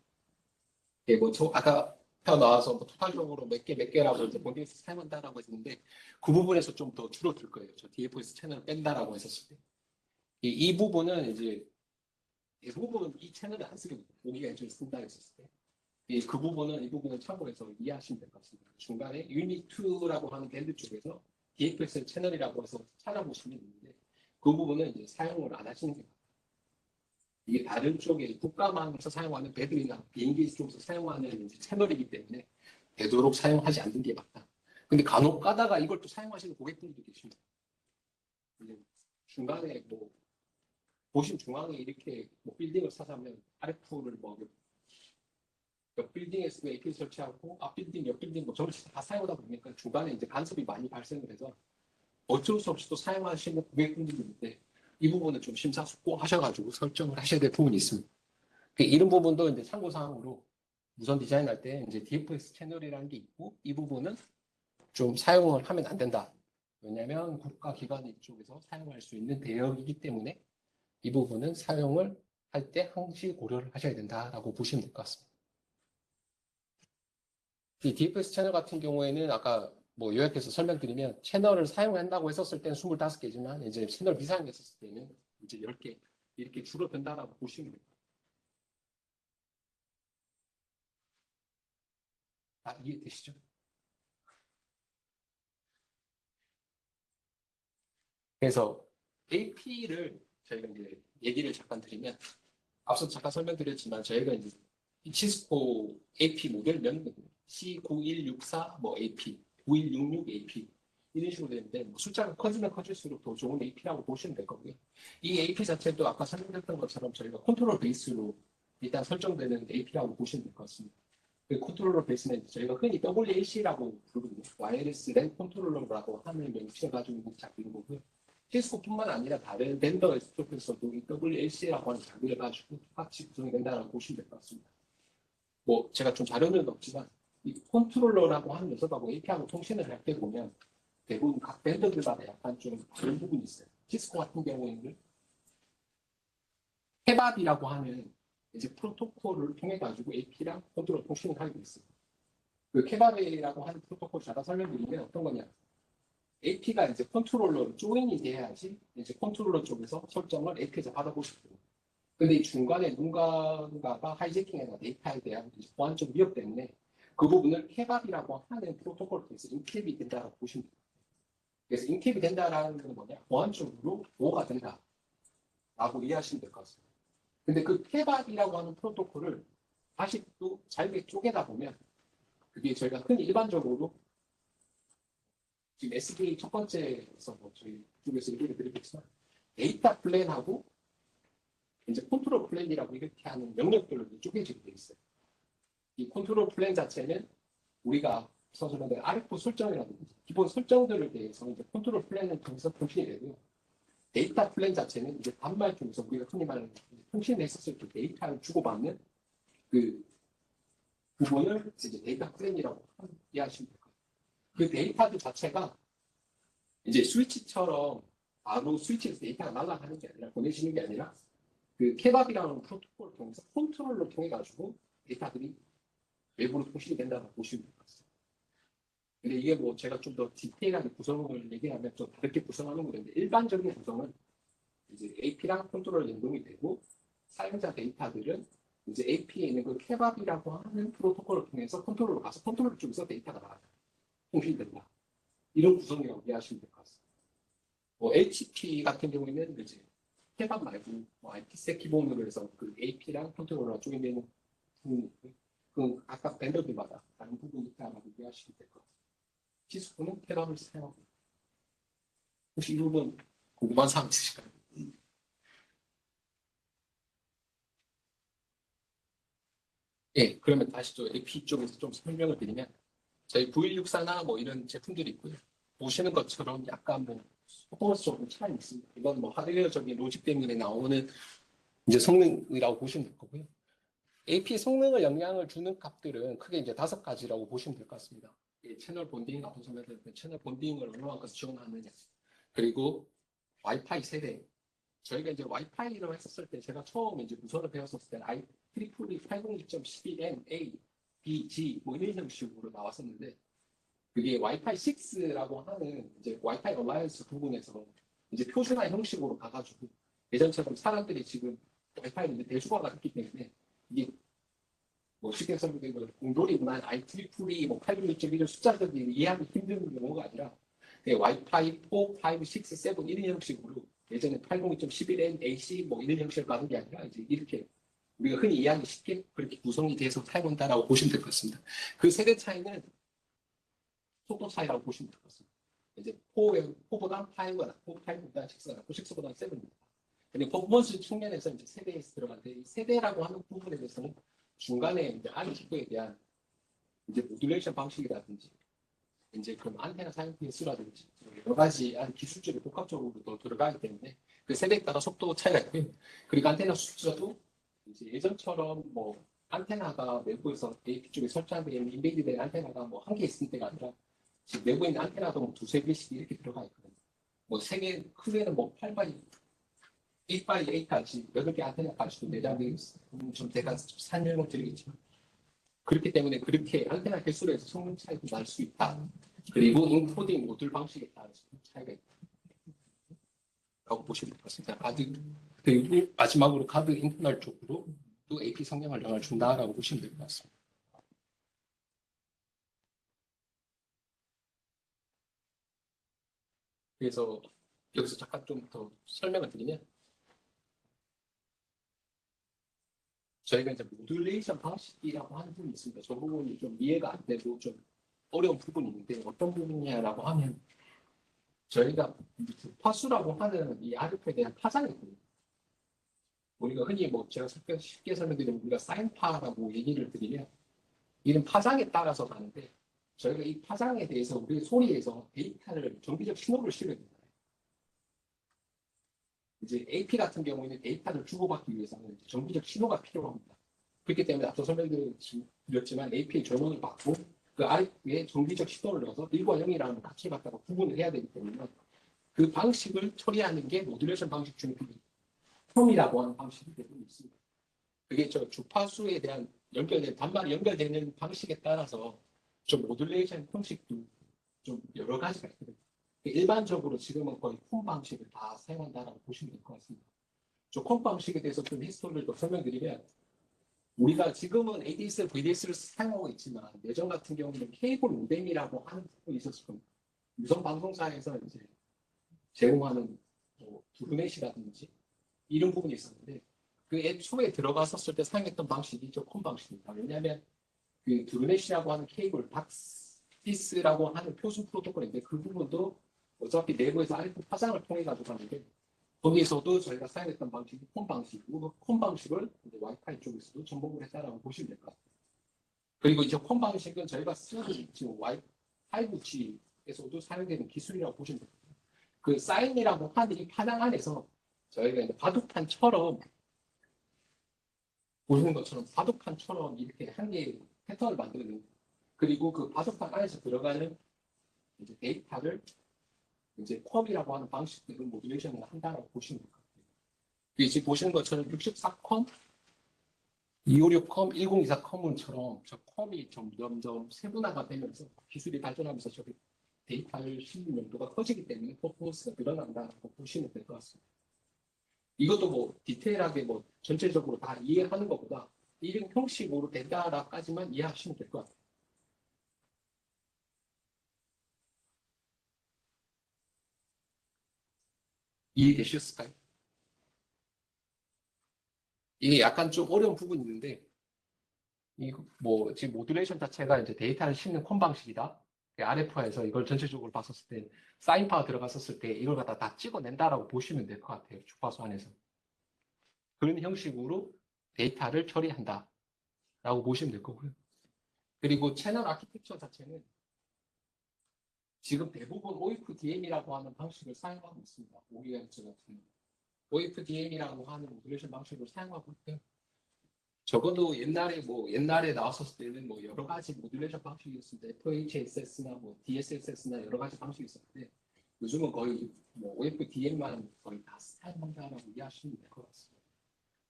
예, 뭐저 아까 나와서 뭐 토탈적으로 몇 개라고 이제 본딩에서 사용한다라고 했는데 그 부분에서 좀 더 줄어들 거예요. 저 DFS 채널을 뺀다라고 했었을 때. 이 부분은 이제 대부분 이 채널을 안 쓰게 됩니다. 우리가 이제 쓴다 했었을 때. 이 부분은 참고해서 이해하시면 될 것 같습니다. 중간에 유닛2라고 하는 밴드 쪽에서 DFS 채널이라고 해서 찾아보시면 있는데 그 부분은 이제 사용을 안 하시는 게 맞아요. 이게 다른 쪽에 국가망에서 사용하는 배들이나 비행기 쪽에서 사용하는 이제 채널이기 때문에 되도록 사용하지 않는 게 맞다. 근데 간혹 가다가 이걸 또 사용하시는 고객분들도 계십니다. 중간에 뭐 도심 중앙에 이렇게 뭐 빌딩을 사자면 RF를 뭐 옆 빌딩에서 AP를 설치하고 앞 빌딩, 옆 빌딩 뭐 전부 다 사용하다 보니까 중간에 이제 간섭이 많이 발생을 해서 어쩔 수 없이 또 사용하시는 고객분들이 있는데 이 부분은 좀 심사숙고하셔가지고 설정을 하셔야 될 부분이 있습니다. 이런 부분도 이제 참고사항으로 무선 디자인할 때 이제 DFS 채널이라는 게 있고 이 부분은 좀 사용을 하면 안 된다. 왜냐하면 국가기관 쪽에서 사용할 수 있는 대역이기 때문에 이 부분은 사용을 할 때 항시 고려를 하셔야 된다라고 보시면 될 것 같습니다. 이 DFS 채널 같은 경우에는 아까 뭐 요약해서 설명드리면 채널을 사용한다고 했었을 때는 25개지만 이제 채널 비사용했었을 때는 이제 10개 이렇게 줄어든다라고 보시면 됩니다. 이해되시죠? 그래서 AP를 저희가 이제 얘기를 잠깐 드리면 앞서 잠깐 설명드렸지만 저희가 이제 시스코 AP 모델명이거든요. C9164 뭐 AP, 9166 AP 이런 식으로 되는데 뭐 숫자가 커지면 커질수록 더 좋은 AP라고 보시면 될 거고요. 이 AP 자체도 아까 설명드렸던 것처럼 저희가 컨트롤 베이스로 일단 설정되는 AP라고 보시면 될 것 같습니다. 그 컨트롤러 베이스는 저희가 흔히 WAC라고 부르거든요. 와이어리스 랜 컨트롤러라고 하는 명칭을 가지고 있는 장비인 거고요. 시스코뿐만 아니라 다른 벤더 쪽에서도 이 WAC라고 하는 장비를 가지고 똑같이 구성된다고 보시면 될 것 같습니다. 뭐 제가 좀 자료는 없지만 이 컨트롤러라고 하는 녀석하고 AP하고 통신을 할 때 보면 대부분 각 벤더들마다 약간 좀 다른 부분이 있어요. 시스코 같은 경우에는 케밥이라고 하는 이제 프로토콜을 통해 가지고 AP랑 컨트롤 통신을 하게 있습니다. 그 케밥이라고 하는 프로토콜 잠깐 설명드리면 어떤 거냐? AP가 이제 컨트롤러로 조인이 돼야지 이제 컨트롤러 쪽에서 설정을 AP에서 받아볼 수 있거든요. 근데 이 중간에 누군가가 하이제킹이나 데이터에 대한 보안적 위협 때문에 그 부분을 케밥이라고 하는 프로토콜을 통해서 인캡이 된다고 보시면 됩니다. 그래서 인캡이 된다라는 건 뭐냐? 보안적으로 보호가 된다라고 이해하시면 될 것 같습니다. 근데 그 케밥이라고 하는 프로토콜을 다시 또 잘게 쪼개다 보면 그게 저희가 흔히 일반적으로 지금 SDA 첫 번째에서 뭐 저희 쪽에서 얘기를 드리겠지만 데이터 플랜하고 이제 컨트롤 플랜이라고 이렇게 하는 명령들로 쪼개지게 돼 있어요. 이 컨트롤 플랜 자체는 우리가 선수들 RF 설정이라든지 기본 설정들을 대해서 이제 컨트롤 플랜을 통해서 통신이 되고요. 데이터 플랜 자체는 이제 반말 중에서 우리가 흔히 말하는 통신했었을 때 데이터를 주고받는 그 부분을 이제 데이터 플랜이라고 이해하시면 될 거예요. 그 데이터들 자체가 이제 스위치처럼 바로 스위치에서 데이터가 날아가는 게 아니라 보내시는 게 아니라 그 케밥이라는 프로토콜을 통해서 컨트롤러 통해 가지고 데이터들이 외부로 통신이 된다고 보시면 될 것 같습니다. 근데 이게 뭐 제가 좀 더 디테일하게 구성을 얘기하면 좀 다르게 구성하는 건데 일반적인 구성은 이제 AP랑 컨트롤 연동이 되고 사용자 데이터들은 이제 AP에 있는 그 케밥이라고 하는 프로토콜을 통해서 컨트롤로 가서 컨트롤 쪽에서 데이터가 나가요. 통신된다. 이런 구성이라고 이해하시면 될 것 같습니다. 뭐 HP 같은 경우에는 이제 케밥 말고 뭐 IPsec 기본으로 해서 그 AP랑 컨트롤러 쪽에 있는 부분이 있고 그 각각 밴더들마다 다른 부분이 있다고 이해하시면 될 것 같습니다. 시스코는 케밥을 사용합니다. 혹시 이 부분 궁금한 사항 있으실까요? 예, 그러면 다시 또 AP 쪽에서 좀 설명을 드리면 저희 9164나 뭐 이런 제품들이 있고요. 보시는 것처럼 약간 뭐 퍼포먼스적으로 차이 있습니다. 이건 뭐 하드웨어적인 로직 때문에 나오는 이제 성능이라고 보시면 될 거고요. AP 성능을 영향을 주는 값들은 크게 이제 5가지라고 보시면 될 것 같습니다. 채널 본딩 같은 소리들 채널 본딩을 얼마만큼 지원하느냐. 그리고 와이파이 세대. 저희가 이제 와이파이를 했었을 때 제가 처음 이제 무서를 배웠었을 때 IEEE 802.12n A, B, G 뭐 이런 형식으로 나왔었는데 그게 와이파이 6라고 하는 이제 와이파이 얼라이언스 부분에서 이제 표준화 형식으로 가가지고 예전처럼 사람들이 지금 와이파이는 이제 대중화가 됐기 때문에 이게 뭐 쉽게 설명드리면 공돌이만 IEEE 뭐 802.1을 숫자들이 이해하기 힘든 경우가 아니라 와이파이 4, 5, 6, 7 이런 형식으로 예전에 802.11n, AC 뭐 이런 형식을 가는 게 아니라 이제 이렇게 우리가 흔히 이해하기 쉽게 그렇게 구성이 돼서 사용한다라고 보시면 될 것 같습니다. 그 세대 차이는 속도 차이라고 보시면 될 것 같습니다. 이제 4보다 5가 낫고 5보다 6가 낫고 6보다 7입니다. 근데 퍼포먼스 측면에서 이제 세대에 들어가는데 이 세대라고 하는 부분에 대해서는 중간에 이제 안티프에 대한 이제 모듈레이션 방식이라든지 이제 그럼 안테나 사용 필수라든지 여러 가지 기술적인 복합적으로 또 들어가기 때문에 그 세대에 따라 속도 차이가 있고요. 그리고 안테나 숫자도 이제 예전처럼 뭐 안테나가 내부에서 AP 쪽에 설치되어 있는 인베이드된 안테나가 뭐 한 개 있을 때가 아니라 지금 내부에 있는 안테나도 뭐 두세 개씩 이렇게 들어가 있거든요. 뭐 세 개, 크게는 뭐 8바이, 8바이 8까지 8개 안테나까지도 내장되어 있어요. 좀 제가 설명을 드리겠지만. 그렇기 때문에 그렇게 안테나 개수로 해서 성능 차이도 날 수 있다. 그리고 인코딩 모듈 방식에 따라서 차이가 있다고 보시면 될 것 같습니다. 가드, 그리고 마지막으로 가드 인터널 쪽으로 또 AP 성능을 영향을 준다라고 보시면 될 것 같습니다. 그래서 여기서 잠깐 좀 더 설명을 드리면 저희가 이제 모듈레이션 방식이라고 하는 부분이 있습니다. 저 부분이 좀 이해가 안 되고 좀 어려운 부분이 있는데 어떤 부분이냐라고 하면 저희가 파수라고 하는 이 아르프에 대한 파장이 있거든요. 우리가 흔히 뭐 제가 쉽게 설명드리면 우리가 사인파라고 얘기를 드리면 이런 파장에 따라서 가는데 저희가 이 파장에 대해서 우리 소리에서 데이터를 정기적 신호를 실어야 됩니다. 이제 AP 같은 경우에는 데이터를 주고받기 위해서는 정기적 신호가 필요합니다. 그렇기 때문에 앞서 설명드렸지만 AP의 전원을 받고 그 아래에 정기적 신호를 넣어서 1과 0이라는 값을 갖다가 구분을 해야 되기 때문에 그 방식을 처리하는 게 모듈레이션 방식 중에 홈이라고 하는 방식이 되고 있습니다. 그게 저 주파수에 대한 단말이 연결되는 방식에 따라서 좀 모듈레이션 형식도 좀 여러 가지가 있거든요. 일반적으로 지금은 거의 콤 방식을 다 사용한다라고 보시면 될 것 같습니다. 저 콤 방식에 대해서 좀 히스토리를 더 설명드리면 우리가 지금은 ADS, VDS를 사용하고 있지만 예전 같은 경우는 케이블 모뎀이라고 하는 부분이 있었을 겁니다. 유선 방송사에서 이제 제공하는 뭐 두루넷이라든지 이런 부분이 있었는데 그 애초에 들어갔었을 때 사용했던 방식이 저 콤 방식입니다. 왜냐하면 그 두루넷이라고 하는 케이블 닥시스라고 하는 표준 프로토콜인데 그 부분도 어차피 내부에서 RF 파장을 통해 가지고 하는데 거기에서도 저희가 사용했던 방식이 콤 방식이고 콤 방식을 이제 와이파이 쪽에서도 접목을 했다라고 보시면 될 것 같아요. 그리고 이제 콤 방식은 저희가 쓰는 지금 와이5G에서도 사용되는 기술이라고 보시면 됩니다. 그 사인이라고 하는 이 파장 안에서 저희가 이제 바둑판처럼 보시는 것처럼 바둑판처럼 이렇게 한 개의 패턴을 만드는 그리고 그 바둑판 안에서 들어가는 이제 데이터를 이제 컴이라고 하는 방식으로 모듈레이션을 한다라고 보시면 될 것 같아요. 지금 보시는 것처럼 64컴 256컴, 1024컴은처럼 저 컴이 점점 세분화가 되면서 기술이 발전하면서 저기 데이터를 싣는 용도가 커지기 때문에 퍼포먼스가 늘어난다고 보시면 될 것 같습니다. 이것도 뭐 디테일하게 뭐 전체적으로 다 이해하는 것보다 이런 형식으로 된다라까지만 이해하시면 될 것 같아요. 이해되셨을까요? 이게 약간 좀 어려운 부분이 있는데, 이 뭐 지금 모듈레이션 자체가 이제 데이터를 싣는 컴 방식이다. RF에서 이걸 전체적으로 봤었을 때, 사인파가 들어갔었을 때 이걸 갖다 다 찍어낸다라고 보시면 될 것 같아요. 주파수 안에서. 그런 형식으로 데이터를 처리한다라고 보시면 될 거고요. 그리고 채널 아키텍처 자체는 지금 대부분 OFDM이라고 하는 방식을 사용하고 있습니다. OEMC 같은 경우. OFDM이라고 하는 모듈레이션 방식을 사용하고 있고요. 적어도 옛날에 나왔었을 때는 뭐 여러 가지 모듈레이션 방식이 있었는데 FHSS나 뭐 DSSS나 여러 가지 방식이 있었는데 요즘은 거의 뭐 OFDM만 거의 다 사용한다라고 이해하시면 될 것 같습니다.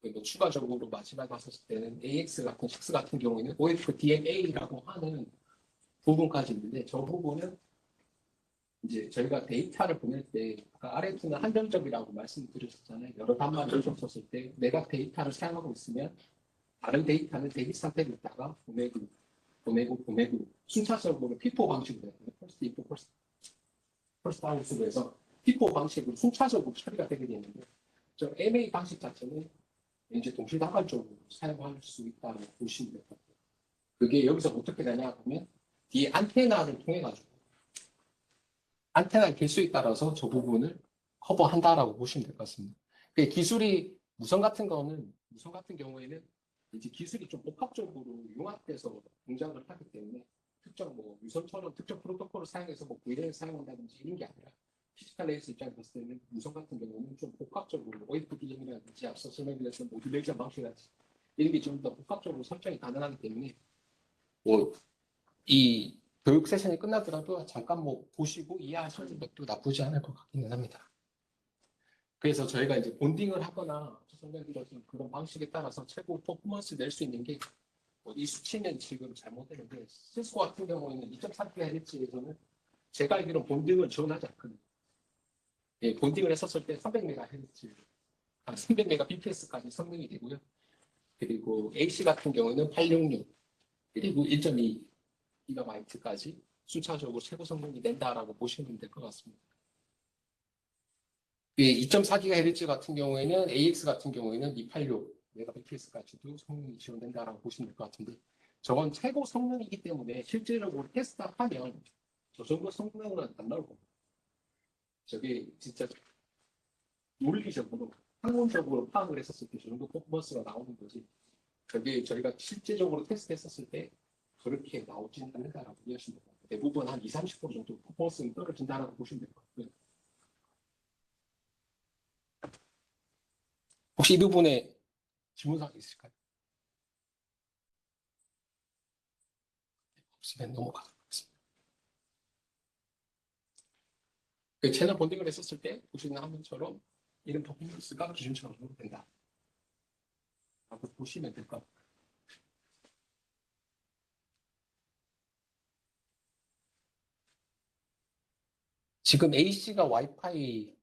그리고 추가적으로 마지막에 봤었을 때는 AX 같은 6 같은 경우에는 OFDMA라고 하는 부분까지 있는데 저 부분은 이제 저희가 데이터를 보낼 때 아까 RF는 한정적이라고 말씀드렸잖아요. 여러 단말을 줬었을 때 내가 데이터를 사용하고 있으면 다른 데이터는 대기 상태로 있다가 보내고 순차적으로 피포 방식으로 해요. 퍼스트 인포 퍼스트 아웃으로 해서 피포 방식으로 순차적으로 처리가 되게 되는데 저 MA 방식 자체는 이제 동시다발적으로 사용할 수 있다고 보시면 될 것 같아요. 그게 여기서 어떻게 되냐 하면 뒤에 안테나를 통해 가지고 안테나의 개수에 따라서 저 부분을 커버한다라고 보시면 될 것 같습니다. 기술이 무선 같은 경우에는 이제 기술이 좀 복합적으로 융합돼서 동작을 하기 때문에 특정 뭐 유선처럼 특정 프로토콜을 사용해서 뭐 VLAN을 사용한다든지 이런 게 아니라 피지컬 레이스 입장에서 봤을 때는 무선 같은 경우는 좀 복합적으로 OFDM이라든지 앞서 설명드렸던 모듈레이션 방식이라든지 이런 게 좀 더 복합적으로 설정이 가능하기 때문에 뭐 이 교육 세션이 끝나더라도 잠깐 뭐 보시고 이해하시는 것도 나쁘지 않을 것 같기는 합니다. 그래서 저희가 이제 본딩을 하거나 설명드렸던 그런 방식에 따라서 최고 퍼포먼스 낼 수 있는 게 이 수치는 지금 잘못되는데 시스코 같은 경우에는 2.3GHz에서는 제가 알기로는 본딩을 지원하지 않거든요. 예, 본딩을 했었을 때 300MHz, 300Mbps까지 성능이 되고요. 그리고 AC 같은 경우는 866, 그리고 1.2GB까지 순차적으로 최고 성능이 낸다라고 보시면 될 것 같습니다. 2.4GHz 같은 경우에는 AX 같은 경우에는 286 메가비트까지도 성능이 지원된다라고 보시면 될 것 같은데 저건 최고 성능이기 때문에 실제로 테스트하면 저 정도 성능은 안 나올 겁니다. 저게 진짜 논리적으로 학문적으로 파악을 했었을 때 저 정도 퍼포먼스가 나오는 거지 저게 저희가 실제적으로 테스트했었을 때 그렇게 나오지는 않는다라고 이해하시면 됩니다. 대부분 한 20-30% 정도 퍼포먼스는 떨어진다라고 보시면 될 것 같고요. 혹시 이 부분에 질문사항 있을까요? 없으면 넘어가도록 하겠습니다. 채널 본딩을 했었을 때 보시는 화면처럼 이런 퍼포먼스가 기준처럼 된다. 라고 보시면 될 것 같아요. 지금 AC가 와이파이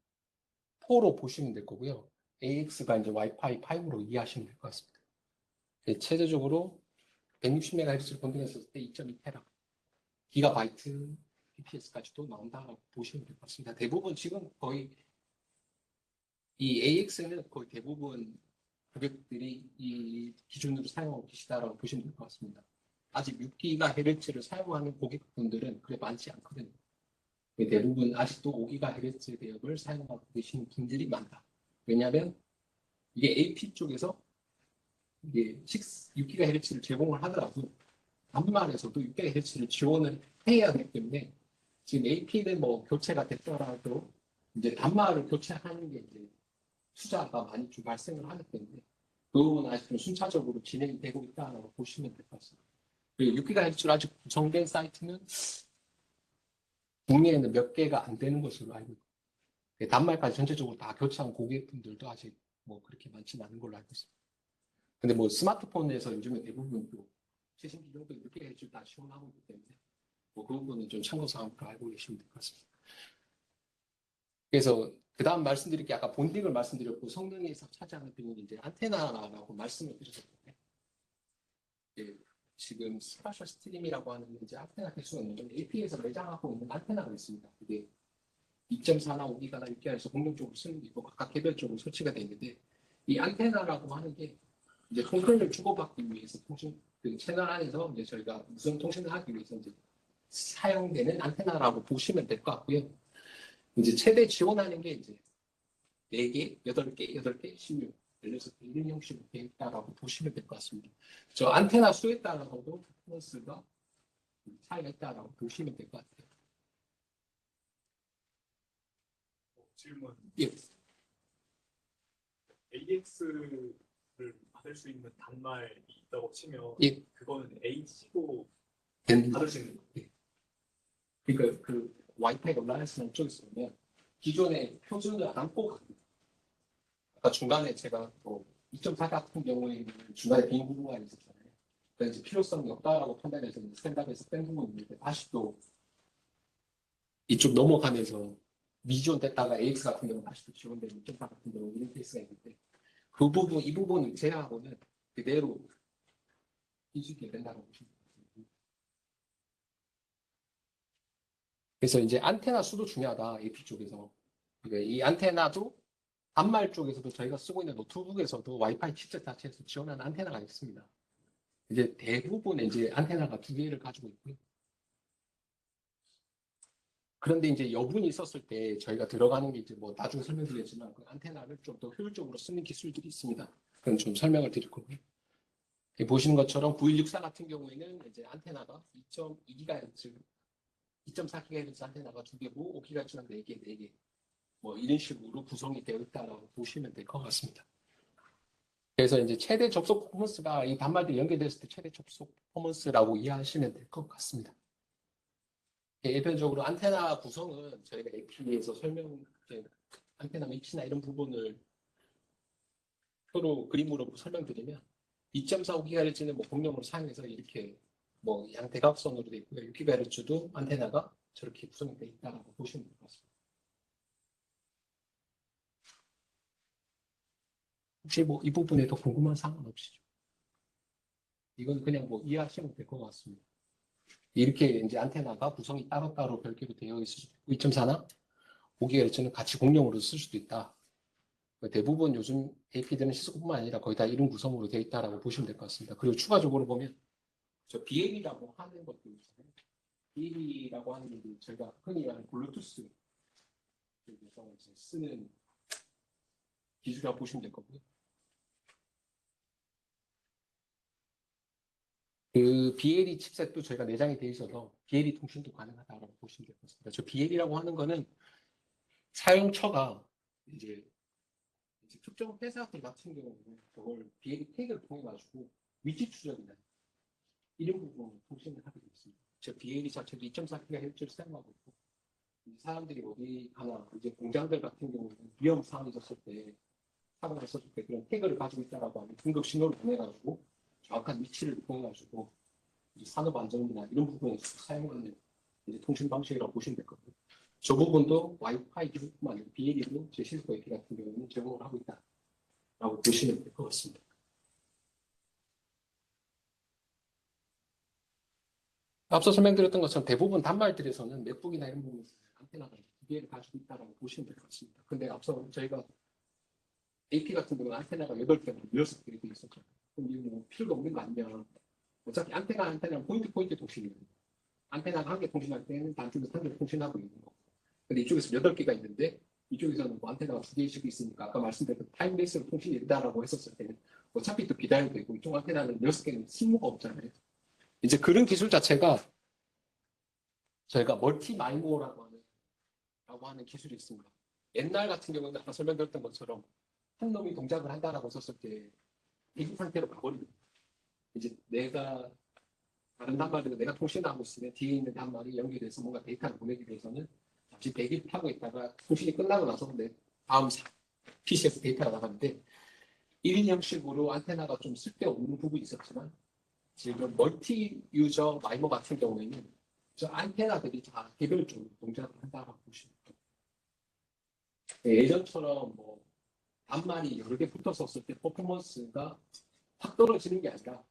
4로 보시면 될 거고요. AX가 이제 와이파이 5로 이해하시면 될 것 같습니다. 최대적으로 160MHz를 본딩했을 때 2.2테라 기가바이트 BPS까지도 나온다고 보시면 될 것 같습니다. 대부분 지금 거의 이 AX는 거의 대부분 고객들이 이 기준으로 사용하고 계시다라고 보시면 될 것 같습니다. 아직 6GHz를 사용하는 고객분들은 그래 많지 않거든요. 대부분 아직도 5GHz 대역을 사용하고 계시는 분들이 많다. 왜냐하면 이게 AP 쪽에서 이게 6GHz를 제공을 하더라도 단말에서도 6GHz를 지원을 해야 하기 때문에 지금 AP는 뭐 교체가 됐더라도 이제 단말을 교체하는 게 이제 투자가 많이 좀 발생을 하기 때문에 그 부분은 아직 좀 순차적으로 진행이 되고 있다고 보시면 될 것 같습니다. 그리고 6GHz로 아직 구성된 사이트는 국내에는 몇 개가 안 되는 것으로 알고 있고 단말까지 전체적으로 다 교체한 고객분들도 아직 뭐 그렇게 많지는 않은 걸로 알고 있습니다. 근데 뭐 스마트폰에서 요즘에 대부분 또 최신 기종도 6GHz 다 지원하고 있기 때문에 뭐 그 부분은 좀 참고사항으로 알고 계시면 될 것 같습니다. 그래서 그 다음 말씀드릴 게 아까 본딩을 말씀드렸고 성능에서 차지하는 비율이 이제 안테나라고 말씀을 드렸었는데 예, 지금 스파셜 스트림이라고 하는 이제 안테나 개수가 있는데 AP에서 매장하고 있는 안테나가 있습니다. 그게 2.4나 5기가나 6기가에서 공용적으로 쓰는 게 있고 각각 개별적으로 설치가 되어 있는데 이 안테나라고 하는 게 이제 통신을 주고받기 위해서 통신 그 채널 안에서 이제 저희가 무선 통신을 하기 위해서 이제 사용되는 안테나라고 보시면 될 것 같고요. 이제 최대 지원하는 게 이제 4개, 8개, 8개, 16, 16개 이런 형식으로 되어 있다라고 보시면 될 것 같습니다. 저 안테나 수에 따라서도 퍼포먼스가 차이가 있다라고 보시면 될 것 같아요. 질문. 예. AX를 받을 수 있는 단말이 있다고 치면 예. 그거는 H로 됩니다. 받을 수 있는 거예요. 예. 그러니까 그 와이파이 얼라이언스는 쪽에서 보면 기존의 표준을 안고 갑니다. 아까 중간에 제가 뭐 2.4 같은 경우에는 중간에 빈 부분가 있었잖아요. 그래서 이제 필요성이 없다라고 판단해서 스탠다드에서 뺀 부분이 있는데 다시 또 이쪽 넘어가면서 미지원됐다가 AX 같은 경우는 다시 또 지원되는 2.4 같은 경우 이런 케이스가 있는데 그 부분, 이 부분을 제외하고는 그대로 인식이 된다고 보시면 됩니다. 그래서 이제 안테나 수도 중요하다, AP 쪽에서. 그러니까 이 안테나도 단말 쪽에서도 저희가 쓰고 있는 노트북에서도 와이파이 칩셋 자체에서 지원하는 안테나가 있습니다. 이제 대부분 이제 안테나가 2개를 가지고 있고요. 그런데 이제 여분이 있었을 때 저희가 들어가는 게 이제 뭐 나중에 설명드리겠지만 그 안테나를 좀 더 효율적으로 쓰는 기술들이 있습니다. 그건 좀 설명을 드릴 거고요. 보시는 것처럼 9164 같은 경우에는 이제 안테나가 2.2GHz, 2.4GHz 안테나가 2개고 5GHz는 4개, 4개. 뭐 이런 식으로 구성이 되어 있다고 보시면 될 것 같습니다. 그래서 이제 최대 접속 퍼포먼스가 이 단말들이 연결됐을 때 최대 접속 퍼포먼스라고 이해하시면 될 것 같습니다. 일반적으로 안테나 구성은 저희가 AP에서 안테나 위치나 이런 부분을 표로 그림으로 설명드리면 2.45GHz는 뭐 공용으로 사용해서 이렇게 뭐 양대각선으로 되어 있고요. 6GHz도 안테나가 저렇게 구성이 되어 있다고 보시면 될 것 같습니다. 혹시 뭐 이 부분에 더 궁금한 사항은 없으시죠? 이건 그냥 뭐 이해하시면 될 것 같습니다. 이렇게 이제 안테나가 구성이 따로따로 별개로 되어 있을 수도 있고 2.4나 5GHz는 같이 공용으로 쓸 수도 있다. 대부분 요즘 AP들은 시스코뿐만 아니라 거의 다 이런 구성으로 되어 있다고 보시면 될 것 같습니다. 그리고 추가적으로 보면 저 BLE라고 하는 것도 있잖아요. BLE라고 하는 게 저희가 흔히 말하는 블루투스 쪽에서 쓰는 기술이라고 보시면 될 거고요. 그 BLE 칩셋도 저희가 내장이 되어 있어서 BLE 통신도 가능하다고 보시면 될 것 같습니다. 저 BLE라고 하는 거는 사용처가 이제 특정 회사들 같은 경우는 그걸 BLE 태그를 통해 가지고 위치 추적이나 이런 부분을 통신을 하게 되어 있습니다. 저 BLE 자체도 2.4GHz를 사용하고 있고 사람들이 어디 가나 이제 공장들 같은 경우는 위험 상황이 있었을 때 사고가 났었을 때 그런 태그를 가지고 있다라고 하면 긴급 신호를 보내가지고 정확한 위치를 보내가지고 산업 안전이나 이런 부분에서 사용하는 통신 방식이라고 보시면 될 거고요. 저 부분도 와이파이 기술뿐만 아니라 BLE도 제 실버 AP 같은 경우는 제공을 하고 있다라고 보시면 될 것 같습니다. 앞서 설명드렸던 것처럼 대부분 단말들에서는 맥북이나 이런 부분에서 안테나가 2개를 가지고 있다고 보시면 될 것 같습니다. 근데 앞서 저희가 AP 같은 경우는 안테나가 8개나 6개 이렇게 있었잖아요. 그럼 이거 뭐 필요가 없는 거 아니냐. 어차피 안테나는 포인트 통신이에요. 안테나가 한 개 통신할 때는 단쪽에서 한 개 통신하고 있는 거고. 근데 이쪽에서 8개가 있는데 이쪽에서는 뭐 안테나가 2개씩 있으니까 아까 말씀드렸던 타임레이스로 통신이 된다라고 했었을 때는 어차피 또 비다이도 되고 이쪽 안테나는 6개는 쓸모가 없잖아요. 이제 그런 기술 자체가 저희가 멀티 마이모라고 하는 기술이 있습니다. 옛날 같은 경우는 아까 설명드렸던 것처럼 한 놈이 동작을 한다라고 썼을 때 대기 상태로 가버립니다. 이제 내가 다른 단말에서 내가 통신하고 있으면 뒤에 있는 단말이 연결돼서 뭔가 데이터를 보내기 위해서는 잠시 대기를 하고 있다가 통신이 끝나고 나서 내 다음 PC에서 데이터가 나가는데 1인 형식으로 안테나가 좀 쓸데없는 부분이 있었지만 지금 멀티 유저 마이머 같은 경우에는 저 안테나들이 다 개별적으로 동작을 한다고 보시면 돼요. 예전처럼 뭐 단말이 여러 개 붙었었을 때 퍼포먼스가 확 떨어지는 게 아니라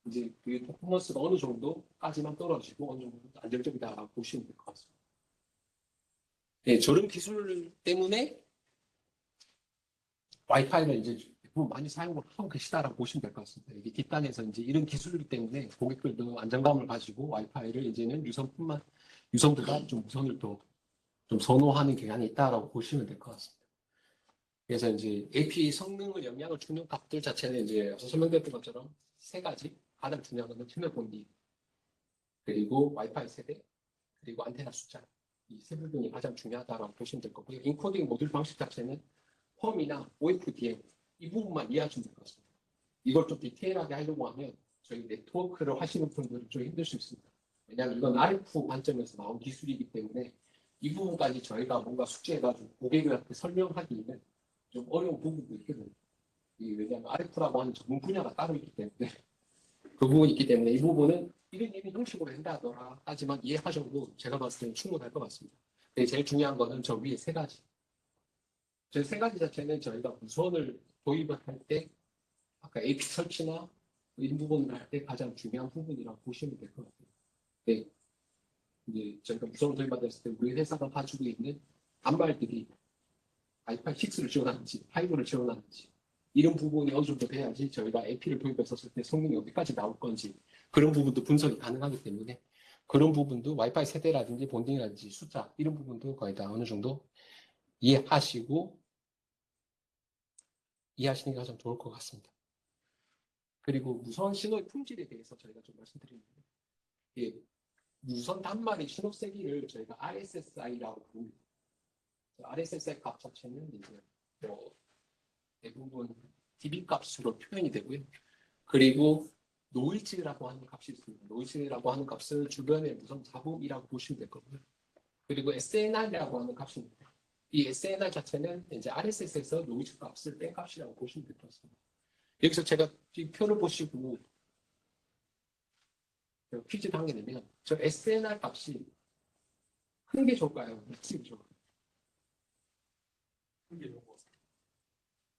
이제 그 퍼포먼스가 어느 정도까지만 떨어지고 어느 정도 안정적이다라고 보시면 될 것 같습니다. 네, 저런 기술 때문에 와이파이를 이제 많이 사용을 하고 계시다라고 보시면 될 것 같습니다. 이게 뒷단에서 이제 이런 기술 때문에 고객들도 안정감을 가지고 와이파이를 이제는 유선보다 좀 무선을 더 좀 선호하는 경향이 있다라고 보시면 될 것 같습니다. 그래서 이제 API 성능을 영향을 주는 값들 자체는 이제 설명드렸던 것처럼 세 가지 가장 중요한 것은 채널 본디 그리고 와이파이 세대 그리고 안테나 숫자 이 세 부분이 가장 중요하다고 보시면 될 거고요. 인코딩 모듈 방식 자체는 펌이나 OFDM 이 부분만 이해하시면 될 것 같습니다. 이걸 좀 디테일하게 하려고 하면 저희 네트워크를 하시는 분들은 좀 힘들 수 있습니다. 왜냐하면 이건 RF 관점에서 나온 기술이기 때문에 이 부분까지 저희가 뭔가 숙제해가지고 고객들한테 설명하기는 좀 어려운 부분도 있거든요. 왜냐하면 RF라고 하는 전문 분야가 따로 있기 때문에 그 부분이 있기 때문에 이 부분은 이런 형식으로 한다더라 하지만 이해하셔도 제가 봤을 때는 충분할 것 같습니다. 근데 제일 중요한 거는 저 위에 세 가지. 저 세 가지 자체는 저희가 무선을 도입을 할 때 아까 AP 설치나 이런 부분을 할 때 가장 중요한 부분이라고 보시면 될 것 같아요. 네. 이제 저희가 무선을 도입받았을 때 우리 회사가 가지고 있는 단말들이 와이파이 6를 지원하는지 5를 지원하는지 이런 부분이 어느 정도 돼야지 저희가 AP를 도입했었을 때 성능이 어디까지 나올 건지 그런 부분도 분석이 가능하기 때문에 그런 부분도 와이파이 세대라든지 본딩이라든지 숫자 이런 부분도 거의 다 어느 정도 이해하시고 이해하시는 게 가장 좋을 것 같습니다. 그리고 무선 신호의 품질에 대해서 저희가 좀 말씀드리는데 예, 무선 단말의 신호 세기를 저희가 RSSI라고 부릅니다. RSSI 값 자체는 이제 뭐 대부분 dB 값으로 표현이 되고요. 그리고 노이즈라고 하는 값이 있습니다. 노이즈라고 하는 값을 주변의 무선 잡음이라고 보시면 될 거고요. 그리고 SNR이라고 하는 값입니다. 이 SNR 자체는 이제 RSS에서 노이즈 값을 뺀 값이라고 보시면 될 것 같습니다. 여기서 제가 이 표를 보시고 퀴즈를 하게 되면 저 SNR 값이 큰 게 좋을까요? 작은 게 좋을까요? 큰 게 좋은 것 같습니다.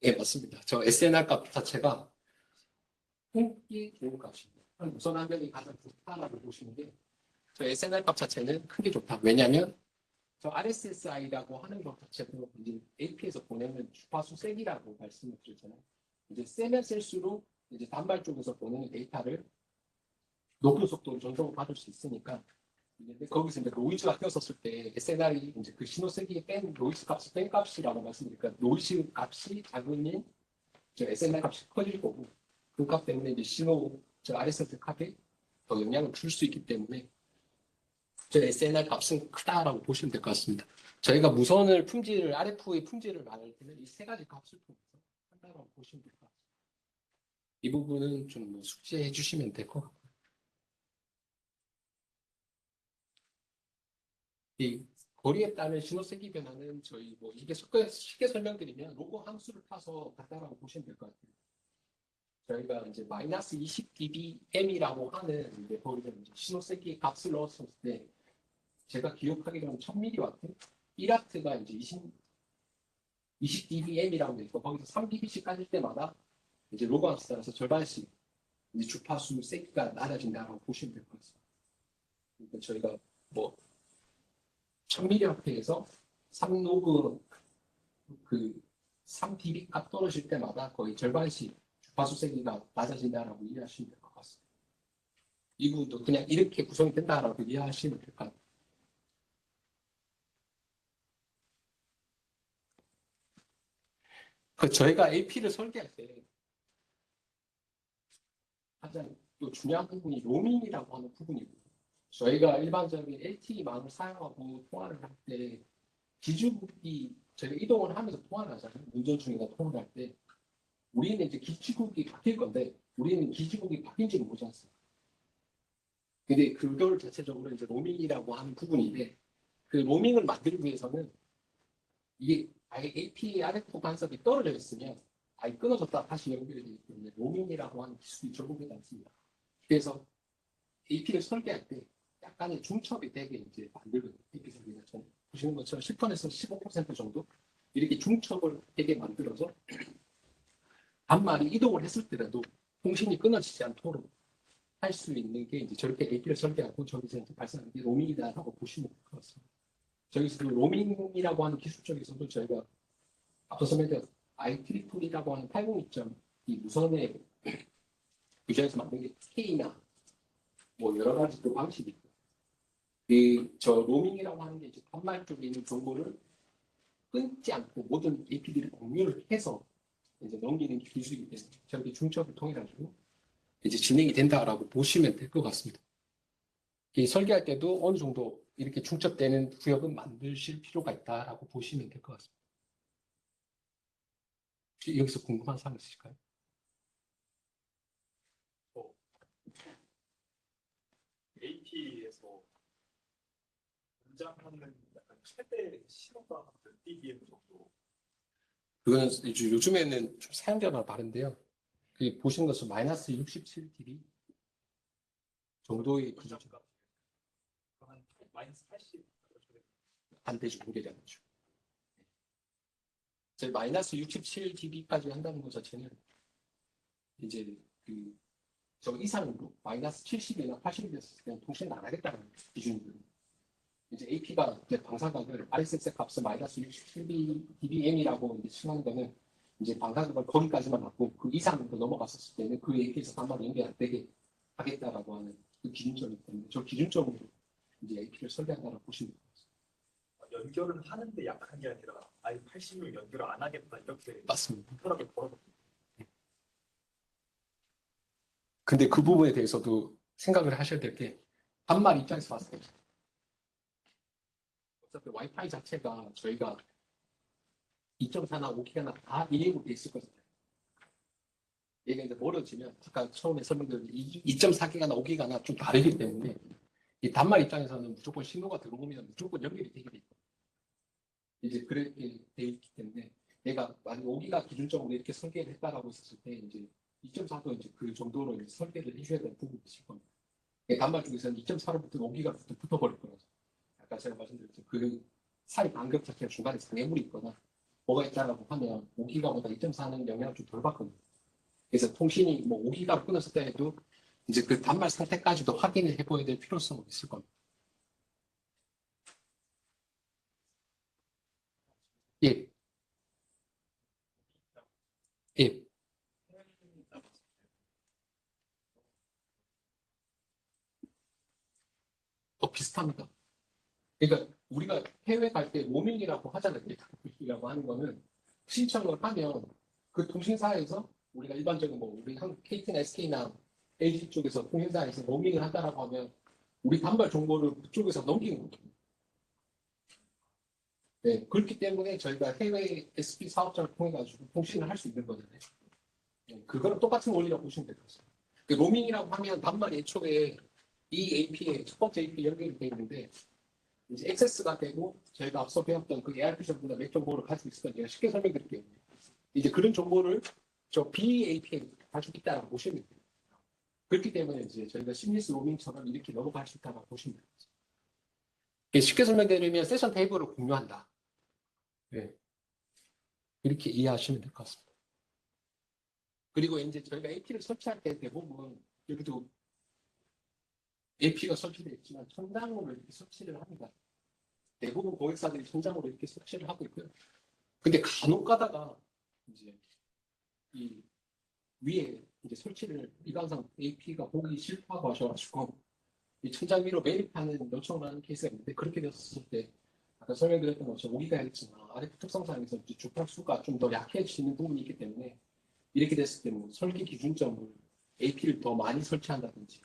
예, 맞습니다. 저 SNR 값 자체가 큰 게 좋은 값입니다. 무선 환경이 가장 좋다라고 보시는 게 저 SNR 값 자체는 큰 게 좋다. 왜냐하면 저 RSSI라고 하는 것 자체도 이제 AP에서 보내는 주파수 세기라고 말씀을 드렸잖아요. 이제 세면 셀수록 이제 단말 쪽에서 보내는 데이터를 높은 속도로 전송을 받을 수 있으니까 근데 거기서 이제 노이즈가 꼈었을 때 SNR이 이제 그 신호 세기에 뺀 노이즈 값이 뺀 값이라고 말씀드리니까 노이즈 값이 작으면 저 SNR 값이 커질 거고 그 값 때문에 이제 신호 저 RSS 값에 더 영향을 줄 수 있기 때문에 저 SNR 값은 크다라고 보시면 될 것 같습니다. 저희가 무선을 품질을 RF의 품질을 말할 때는 이 세 가지 값을 통해서 한다고 보시면 될 것 같습니다. 이 부분은 좀 숙지해 주시면 될 것 같고요. 이 거리에 따른 신호 세기 변화는 저희 뭐 이게 쉽게 설명드리면 로고 함수를 타서 간단하고 보시면 될 것 같아요. 저희가 이제 마이너스 20dBm이라고 하는 이제 거기서 이제 신호 세기 값을 넣었을 때 제가 기억하기로는 1000mW 1W가 이제 20dBm이라고 돼 있고 거기서 3dB씩 까질 때마다 이제 로고 함수 따라서 절반씩 이제 주파수 세기가 낮아진다고 보시면 될 것 같습니다. 그러니까 저희가 뭐 1000mA에서 3로그 그 3dB 값 떨어질 때마다 거의 절반씩 주파수 세기가 낮아진다라고 이해하시면 될 것 같습니다. 이 부분도 그냥 이렇게 구성이 된다라고 이해하시면 될 것 같아요. 저희가 AP를 설계할 때 가장 또 중요한 부분이 로밍이라고 하는 부분이고 저희가 일반적인 LTE망을 사용하고 통화를 할 때 기지국이 저희가 이동을 하면서 통화를 하잖아요. 운전 중이나 통화를 할 때 우리는 이제 기지국이 바뀔 건데 우리는 기지국이 바뀐지를 모르지 않습니까? 근데 그걸 자체적으로 이제 로밍이라고 하는 부분인데 그 로밍을 만들기 위해서는 이게 아예 API RF 간섭이 떨어져 있으면 아예 끊어졌다 다시 연결이 되기 때문에 로밍이라고 하는 기술이 적용되지 않습니다. 그래서 AP를 설계할 때 약간의 중첩이 되게 이제 만들거든요. AP 설계가 전 보시는 것처럼 10%에서 15% 정도 이렇게 중첩을 되게 만들어서 단말이 이동을 했을 때라도 통신이 끊어지지 않도록 할 수 있는 게 이제 저렇게 AP를 설계하고 저기서 이제 발생하는 게 로밍이다라고 보시면 될 것 같습니다. 저기서 로밍이라고 하는 기술 쪽에서도 저희가 앞서 설명드린 IEEE라고 하는 802점 이 무선의 규정에서 만든 게 K나 뭐 여러 가지 또 방식이 있고 저 로밍이라고 하는 게 이제 단말 쪽에 있는 정보를 끊지 않고 모든 AP들이 공유를 해서 이제 넘기는 기술이기 때문에 저렇게 중첩을 통해 가지고 이제 진행이 된다라고 보시면 될 것 같습니다. 이 설계할 때도 어느 정도 이렇게 중첩되는 구역은 만드실 필요가 있다라고 보시면 될 것 같습니다. 혹시 여기서 궁금한 사항 있으실까요? AP에서 연장하는 약간 최대 신호가 몇 dBm 정도. 그거는 요즘에는 좀 사용자마다 다른데요. 보시는 것은 마이너스 67dB 정도의 구조 한 마이너스 80. 안 되죠, 무게가 안 되죠. 저희 마이너스 67dB까지 한다는 것 자체는 이제 저 이상으로 마이너스 70이나 80이 됐을 때는 통신을 안 하겠다는 기준이거든요. 이제 AP가 방사각을 RSS 값을 마이너스 67dBm이라고 이제 칭하는 거는 이제 방사각을 거기까지만 하고 그 이상으로 넘어갔었을 때는 그 AP에서 단말이 연결 안 되게 하겠다라고 하는 그 기준점이기 때문에 저 기준점으로 이제 AP를 설계한다고 보시면 됩니다. 연결은 하는데 약한 게 아니라 아예 80을 연결을 안 하겠다 이렇게 맞습니다. 특별하게 걸어놓고. 근데 그 부분에 대해서도 생각을 하셔야 될 게 단말 입장에서 봤을 때 어차피 와이파이 자체가 저희가 2.4나 5기가나 다 이행으로 돼 있을 거잖아요. 얘가 이제 멀어지면 아까 처음에 설명드린 2.4기가나 5기가나 좀 다르기 때문에 이 단말 입장에서는 무조건 신호가 들어오면 무조건 연결이 되게 돼 있고 이제 그렇게 돼 있기 때문에 얘가 만약 5기가 기준적으로 이렇게 설계를 했다라고 했을 때 이제 2.4도 이제 그 정도로 이제 설계를 해줘야 되는 부분이 있을 겁니다. 단말 쪽에서는 2.4로부터 5기가부터 붙어버릴 거라서 아까 제가 말씀드렸죠. 그 사이 간격 자체가 중간에 장애물이 있거나 뭐가 있다라고 하면 5기가보다 2.4는 영향을 좀 덜 받거든요. 그래서 통신이 뭐 5기가 끊었을 때에도 이제 그 단말 상태까지도 확인을 해봐야 될 필요성은 있을 겁니다. 예, 예. 비슷합니다. 그러니까 우리가 해외 갈 때 로밍이라고 하잖아요. 로밍이라고 하는 거는 신청을 하면 그 통신사에서 우리가 일반적인 뭐 우리 KT나 SK나 LG 쪽에서 통신사에서 로밍을 한다라고 하면 우리 단말 정보를 그쪽에서 넘기는 거거든요. 네, 그렇기 때문에 저희가 해외 SP 사업자를 통해 가지고 통신을 할 수 있는 거잖아요. 네, 그거랑 똑같은 원리라고 보시면 될 것 같습니다. 로밍이라고 하면 단말이 애초에 이 AP에 첫 번째 AP 연결이 되어 있는데 이제 액세스가 되고 저희가 앞서 배웠던 그 ARP 정보나 맥 정보를 가지고 있으면 제가 쉽게 설명드릴게요. 이제 그런 정보를 저 BAP에 가지고 있다고 보시면 돼요. 그렇기 때문에 이제 저희가 시미스 로밍처럼 이렇게 넘어갈 수 있다고 보시면 돼요. 쉽게 설명드리면 세션 테이블을 공유한다. 네. 이렇게 이해하시면 될 것 같습니다. 그리고 이제 저희가 AP를 설치할 때 대부분 여기도 AP가 설치되어 있지만 천장으로 이렇게 설치를 합니다. 대부분 고객사들이 천장으로 이렇게 설치를 하고 있고요. 근데 간혹 가다가 이제 이 위에 이제 설치를 일반상 AP가 보기 싫다고 하셔가지고 이 천장 위로 매립하는 요청을 하는 케이스가 있는데 그렇게 됐을 때 아까 설명드렸던 것처럼 5기가 했지만 RF 특성상에서 이제 주파수가 좀 더 약해지는 부분이 있기 때문에 이렇게 됐을 때 뭐 설계 기준점을 AP를 더 많이 설치한다든지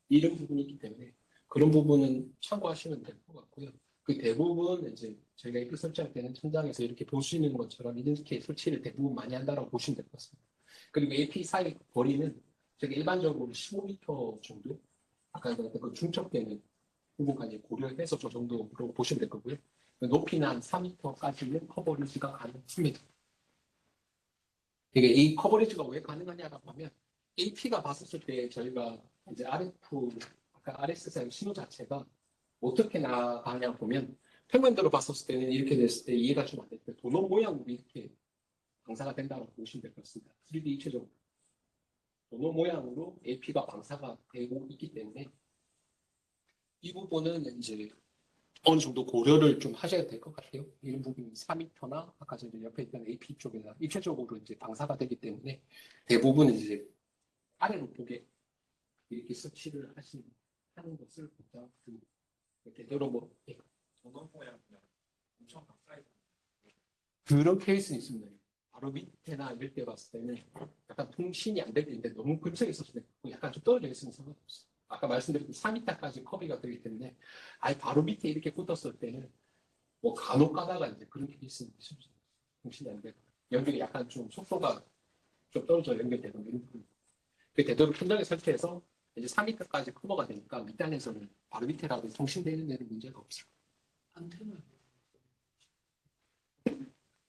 이런 부분이 있기 때문에 그런 부분은 참고하시면 될 것 같고요. 그 대부분 이제 저희가 AP 설치할 때는 천장에서 이렇게 보시는 것처럼 이렇게 설치를 대부분 많이 한다고 보시면 될 것 같습니다. 그리고 AP 사이 거리는 저게 일반적으로 15m 정도 아까 그 중첩되는 부분까지 고려해서 저 정도로 보시면 될 거고요. 높이는 한 4m까지는 커버리지가 가능합니다. 이게 이 커버리지가 왜 가능하냐라고 하면 AP가 봤었을 때 저희가 이제 RF, 아까 RS사의 신호 자체가 어떻게 나가냐 보면 평면도로 봤었을 때는 이렇게 됐을 때 이해가 좀 안 될 때 도넛 모양으로 이렇게 방사가 된다고 보시면 될 것 같습니다. 3D 입체적으로. 도넛 모양으로 AP가 방사가 되고 있기 때문에 이 부분은 이제 어느 정도 고려를 좀 하셔야 될 것 같아요. 이런 부분이 4m나 아까 전에 옆에 있던 AP 쪽에나 입체적으로 이제 방사가 되기 때문에 대부분 이제 아래로 보게 이렇게 서치를 하는 것을 부탁드립니다. 되도록 뭐 전원 모양 그냥 엄청 가까이. 그런 케이스는 있습니다. 바로 밑에나 이럴 때 봤을 때는 약간 통신이 안 될 때인데 너무 근처에 있었을 때 약간 좀 떨어져 있으면 상관없어요. 아까 말씀드린 4m까지 커비가 되기 때문에 아예 바로 밑에 이렇게 붙었을 때는 뭐 간혹 가다가 이제 그런 케이스는 있습니다. 통신이 안 되고 연결이 약간 좀 속도가 좀 떨어져 연결되는 이런 부분. 그 되도록 현장에 설치해서 이제 4m까지 커버가 되니까 밑단에서는 바로 밑에라도 통신되는 데는 문제가 없어요. 안테나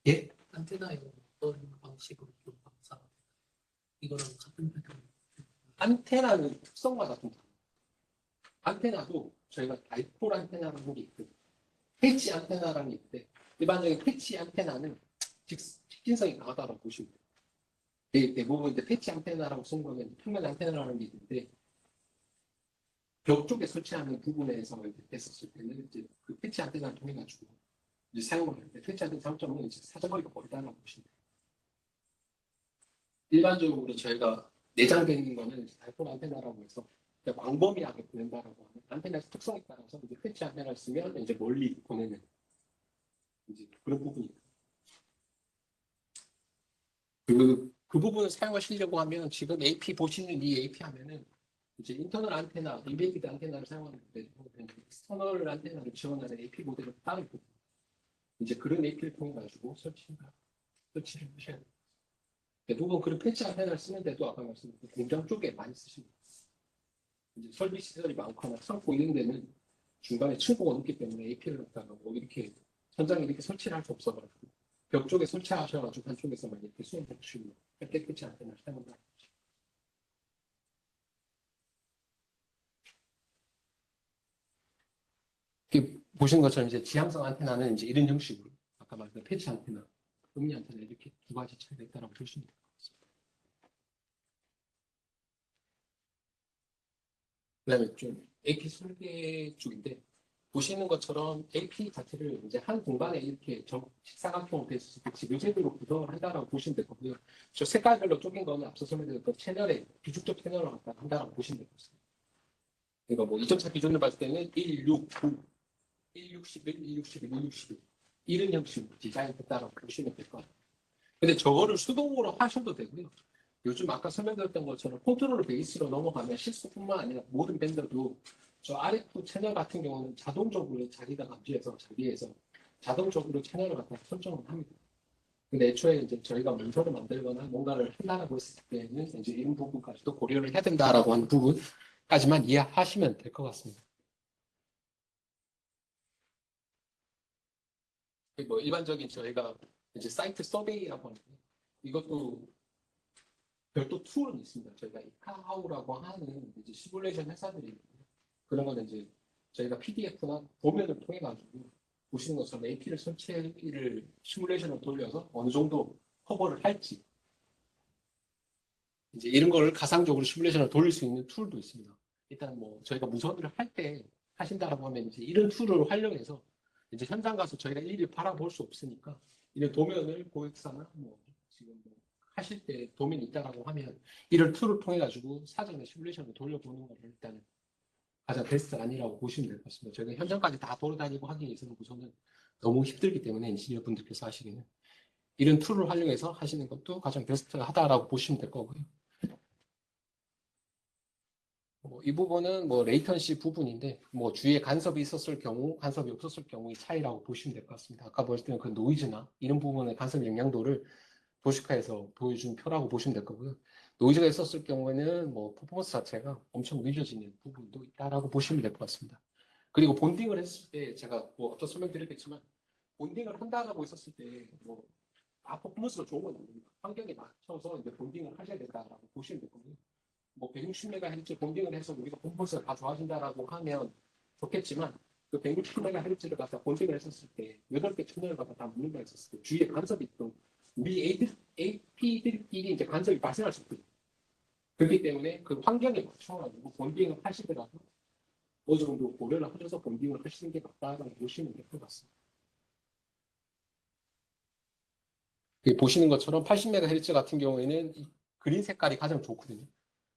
예? 안테나에 어떤 방식으로 좀 방사가 되나요? 이거랑 같은 패턴. 안테나는 특성마다 좀 달라요. 안테나도 저희가 다이폴 안테나라는 게 있거든요. 패치 안테나라는 게 있는데 일반적인 패치 안테나는 직진성이 강하다고 보시면 돼요. 대부분 이제 패치 안테나라고 쓰는 거는 평면 안테나라는 게 있는데 벽 쪽에 설치하는 부분에서 이제 됐었을 때는 이제 그 패치 안테나를 통해 가지고 이제 사용을 하는데 패치 안테나 장점은 이제 사정거리가 멀다라고 보시면 돼요. 일반적으로 저희가 내장되어 있는 거는 다이폴 안테나라고 해서 광범위하게 보낸다라고 하는 안테나의 특성에 따라서 이제 패치 안테나를 쓰면 이제 멀리 보내는 이제 그런 부분입니다. 그 부분을 사용하시려고 하면 지금 AP 보시는 이 AP 하면은 이제 인터널 안테나, 리베이드 안테나를 사용하는데 익스터널 안테나를 지원하는 AP 모델을 따로 있거든요. 이제 그런 AP를 통해 가지고 설치를 하셔야 돼요. 대부분 그런 패치 안테나를 쓰는데도 아까 말씀드린 공장 쪽에 많이 쓰십니다. 이제 설비 시설이 많거나 창고 이런 데는 중간에 층고가 높기 때문에 AP를 갖다가 뭐 이렇게 천장에 이렇게 설치를 할 수 없어가지고 벽 쪽에 설치하셔가지고 한쪽에서만 이렇게 수행해 주시고 깨끗이 안테나를 사용한다. 이렇게 보신 것처럼 이제 지향성 안테나는 이제 이런 형식으로 아까 말했던 패치 안테나, 음리 안테나 이렇게 두 가지 차이가 있다고 보시면 됩니다. 그다음에 좀 AP 설계 쪽인데 보시는 것처럼 AP 자체를 이제 한 공간에 이렇게 직사각형으로 되어 있을 때 지그재그로 구성을 한다라고 보시면 될 거고요. 저 색깔별로 쪼갠 거는 앞서 설명드렸던 채널의 비축적 채널을 갖다 한다라고 보시면 될 것입니다. 그러니까 뭐 2점차 기준을 봤을 때는 1, 6, 9, 1, 6, 11, 1, 6, 11, 1, 6, 11 이런 형식으로 디자인했다라고 보시면 될 것 같아요. 근데 저거를 수동으로 하셔도 되고요. 요즘 아까 설명드렸던 것처럼 컨트롤 베이스로 넘어가면 실수뿐만 아니라 모든 밴더도 저 RF 채널 같은 경우는 자동적으로 자기가 감지해서 자기에서 자동적으로 채널을 갖다 설정을 합니다. 근데 애초에 이제 저희가 문서를 만들거나 뭔가를 한다라고 했을 때는 이제 이런 부분까지도 고려를 해야 된다라고 하는 부분까지만 이해하시면 될 것 같습니다. 뭐 일반적인 저희가 이제 사이트 서베이라고 하는데 이것도 별도 툴은 있습니다. 저희가 이카하우라고 하는 이제 시뮬레이션 회사들이 있거든요. 그런 거는 이제 저희가 PDF나 도면을 통해 가지고 보시는 것처럼 AP를 설치를 시뮬레이션을 돌려서 어느 정도 커버를 할지 이제 이런 걸 가상적으로 시뮬레이션을 돌릴 수 있는 툴도 있습니다. 일단 뭐 저희가 문서들을 할 때 하신다라고 하면 이제 이런 툴을 활용해서 이제 현장 가서 저희가 일일이 바라볼 수 없으니까 이런 도면을 고객사나 뭐 지금 뭐 하실 때 도면이 있다라고 하면 이런 툴을 통해 가지고 사전에 시뮬레이션을 돌려보는 걸 일단 가장 베스트 아니라고 보시면 될 것 같습니다. 저희가 현장까지 다 돌아다니고 하기 위해서는 우선은 너무 힘들기 때문에 엔지니어 분들께서 하시기는 이런 툴을 활용해서 하시는 것도 가장 베스트하다라고 보시면 될 거고요. 이 부분은 뭐 레이턴시 부분인데 뭐 주위에 간섭이 있었을 경우, 간섭이 없었을 경우의 차이라고 보시면 될 것 같습니다. 아까 보실 때는 그 노이즈나 이런 부분의 간섭 영향도를 도시카에서 보여준 표라고 보시면 될 거고요. 노이즈가 있었을 경우에는 뭐 퍼포먼스 자체가 엄청 늦어지는 부분도 있다라고 보시면 될 것 같습니다. 그리고 본딩을 했을 때 제가 뭐 어떤 설명드렸겠지만 본딩을 한다라고 했었을 때뭐 퍼포먼스가 좋은 건 아닙니다. 환경에 맞춰서 이제 본딩을 하셔야 된다라고 보시면 되거든요. 뭐 160MHz 본딩을 해서 우리가 퍼포먼스가 다 좋아진다라고 하면 좋겠지만 그 160MHz를 갖다 본딩을 했었을 때 8개 채널을 갖다 다 문의가 있었을 때 주위에 간섭이 있던 우리 AP들끼리 이제 간섭이 발생할 수 있거든요. 그렇기 때문에 그 환경에 맞춰가지고 본딩을 하시더라도 어느 정도 고려를 하셔서 본딩을 하시는 게 맞다라고 보시면 될 것 같습니다. 보시는 것처럼 80MHz 같은 경우에는 이 그린 색깔이 가장 좋거든요.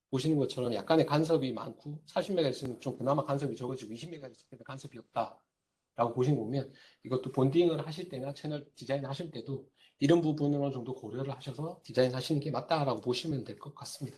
보시는 것처럼 약간의 간섭이 많고 40MHz는 좀 그나마 간섭이 적어지고 20MHz는 간섭이 없다라고 보시는 거 보면 이것도 본딩을 하실 때나 채널 디자인 하실 때도 이런 부분을 어느 정도 고려를 하셔서 디자인 하시는 게 맞다라고 보시면 될 것 같습니다.